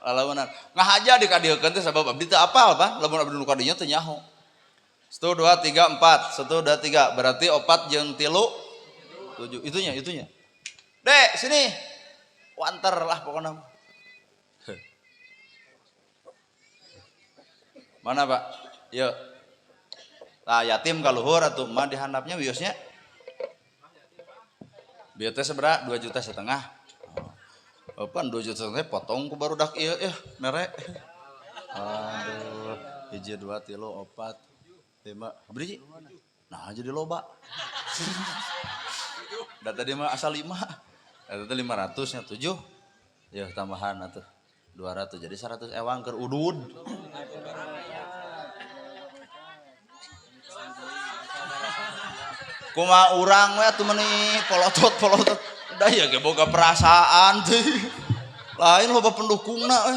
lalawanan ngahaja dikadiekeun teh sabab abdi teu apal Pak lamun abdi nu kadinya teu nyaho 1 2 3 4 1 2 3 berarti 4 jeung 3 7 itunya Dek, sini. Wanter lah pokoknya. Mana Pak? Yuk. Nah, yatim kaluhur atuh mah dihandapnya wiosnya. Bieu teh seberapa? 2,5 juta. Apa 2,5 juta potong ku barudak ieu mere. Aduh, hiji 2 3 4 5 beri. Nah, jadi loba. Da tadi mah asal 5. Eta teh 500 nya 7. Ya tambahan atuh 200 jadi 100 ewang keur udud. Kumaha urang we atuh meuni polotot. Da ya ge boga perasaan teh. Lain loba pendukungna we.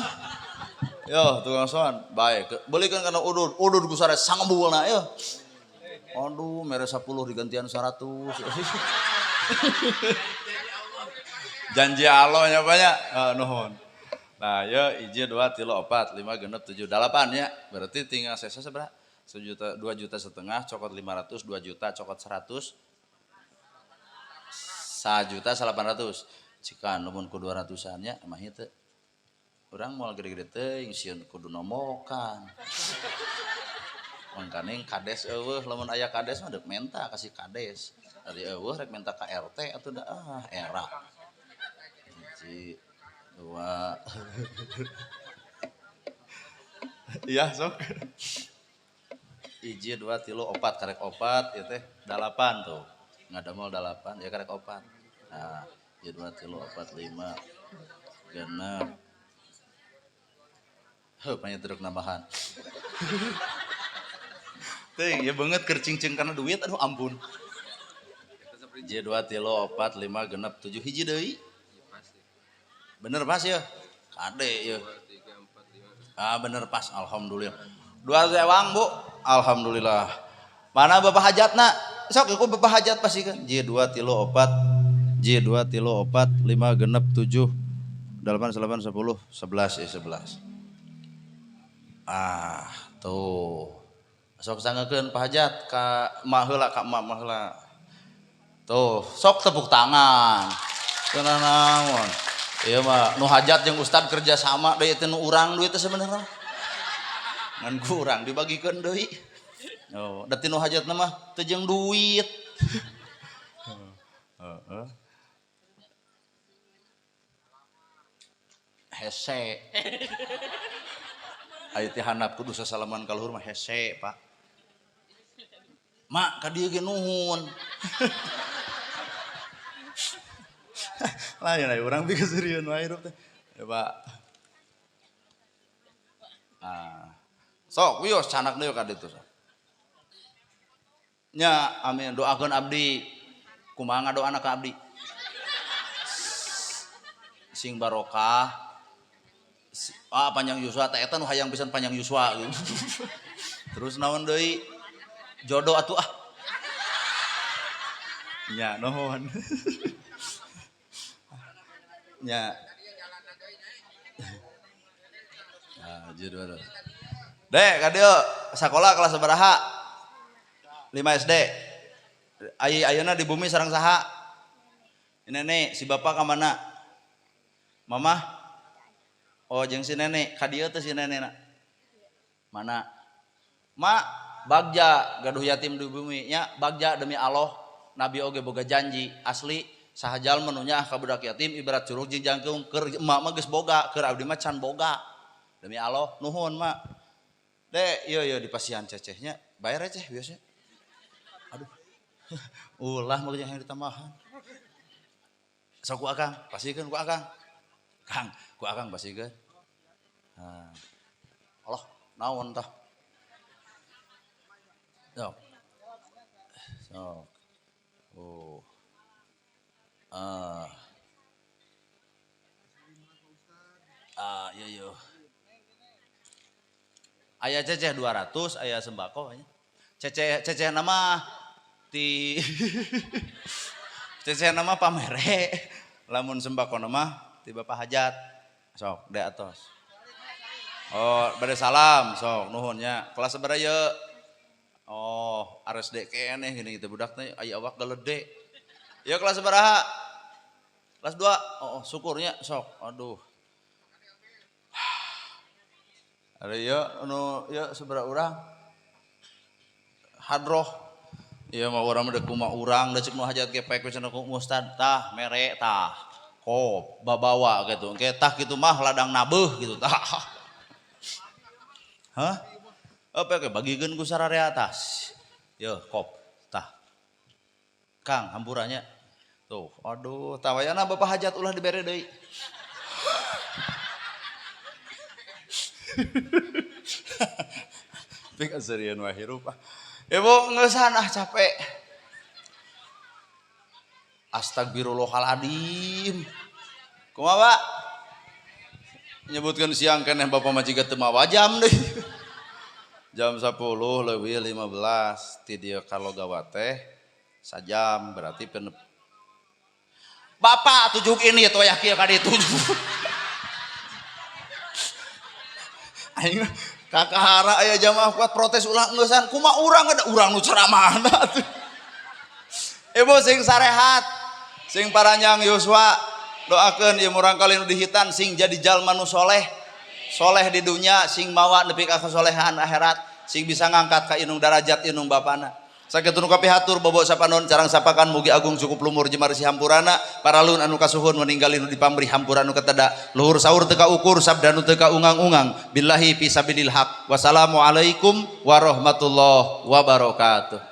Yo tukang soan bae beulikeun kana udud ku sare sangembulna yo. Aduh mere 10 digantian 100. Janji Allah nya banyak. Nuhun. Nah, ya 1 2 3 4 5 6 7 8 ya. Berarti tinggal sesa seberapa? 1 juta 2,5 juta cokot 500 2 juta cokot 100 1,8 juta. Jika numun ku 200-an nya emang ieu teh. Urang moal gede-gede teuing sieun kudu nomokan. Mangkaning kades eueuh lamun aya kades mah deuk menta kasih kades. Ari eueuh rek menta ka RT atuh da era. 1 2 iya sok 1 2 3 4 karek 4 ieu teh 8 tuh ngadamel 8 ya karek 4 nah 1 2 3 4 5 genep banyak truk nambahan teuing ya banget keur cingcing kana duit aduh ampun 1 2 3 4 5 genep 7 hiji deui bener pas ya kade ya bener pas alhamdulillah 200 ewang Bu alhamdulillah mana bapak hajatna sok aku bapak hajat pasikeun J2 3 4 J2 3 4 5 genep 7 8 9 10 11 ya 11 tuh sok sangekeun Pak Hajat ka emak heula ka emak heula tuh sok tepuk tangan cenah naon iya mah nu hajat jeung ustad kerja sama deui teh nu urang duit teh sebenarnya ngan kurang dibagikeun deui oh da tinu hajatna mah teu jeung duit hese aya teh handap kudu sasalaman ka luhur mah hese Pak mak ka dieu ge nuhun lain aya urang bikin serius wae hirup teh ya Pak sok wios canak deui ka ditu nya amin doakeun abdi kumaha ngadoana ka abdi sing barokah panjang yuswa teh eta nu hayang pisan panjang yuswa terus naon deui jodoh atuh nya nuhun nya jodoh dek ka dieu sakola kelas sabaraha 5 SD ayeuna di bumi sareng saha nenek si bapak ka mana mama oh jeung si nenek ka dieu teh si nenekna mana mak bagja gaduh yatim di bumi nya bagja demi Allah nabi oge boga janji asli saha jalma nu nyaah ka budak yatim ibarat curug jeung jangkeung keur emak mah geus boga keur abdi mah can boga demi Allah nuhun mak dek ieu dipasihan cecehnya bayar receh biasanya aduh ulah mah yang ditambahan sok ku akang pasikeun ku akang kang ku akang pasikeun Allah naon tah sok oh iya aya ceceh 200 aya sembako ceceh nama ti ceceh nama pamere lamun sembako nama ti bapak hajat sok de atos oh bade salam sok nuhun nya kelas sabaraha ye oh ares dek keneh gini teh budak teh aya awak geledek ya kelas sabaraha Kelas 2. Oh, syukurnya sok. Aduh. Ada ya anu ya sabaraha urang? Hadroh. Ieu mah urang mah kumaha urang da ceuk nu hajat ge pek cenah ku ustad tah mere tah. Kop babawa gitu. Engke tah kitu mah ladang nabeuh gitu tah. Hah? Apa ke bagikeun ku sararea atas. Yo kop tah. Kang hampurannya. Tuh, aduh, tawayana bapak hajat ulah dibere deui. Pik aserian wae hirup. Ibu ngeusan capek. Astagfirullahaladzim. Kumaha, Pak? Nyebutkeun siang keneh bapak majiga teu mawa jam deui. Jam 10 leuwih 15 ti dieu ka Logawa teh sajam berarti Bapak tujuk ini atuh aya kieu ka ditu. Aing kakahara aya jamaah kuat protes ulah ngeusan kumaha urang ada urang nu ceramahna atuh. Ibu sing sarehat sing paranyang Yuswa doakeun ieu murang kali nu dihitan sing jadi jalma nu soleh di dunya sing mawa nepi ka kasolehan akhirat sing bisa ngangkat ka inung darajat inung bapana. Sakitu nu kapihatur bobo sapanon carang sapakan mugi agung cukup lumur jemar si hampurana paralun anu kasuhun meninggalin nu dipamberi hampura nu keteda luhur sahur teu ukur sabda nu teu ungang-ungang billahi fi sabilil haq wassalamualaikum warahmatullahi wabarakatuh.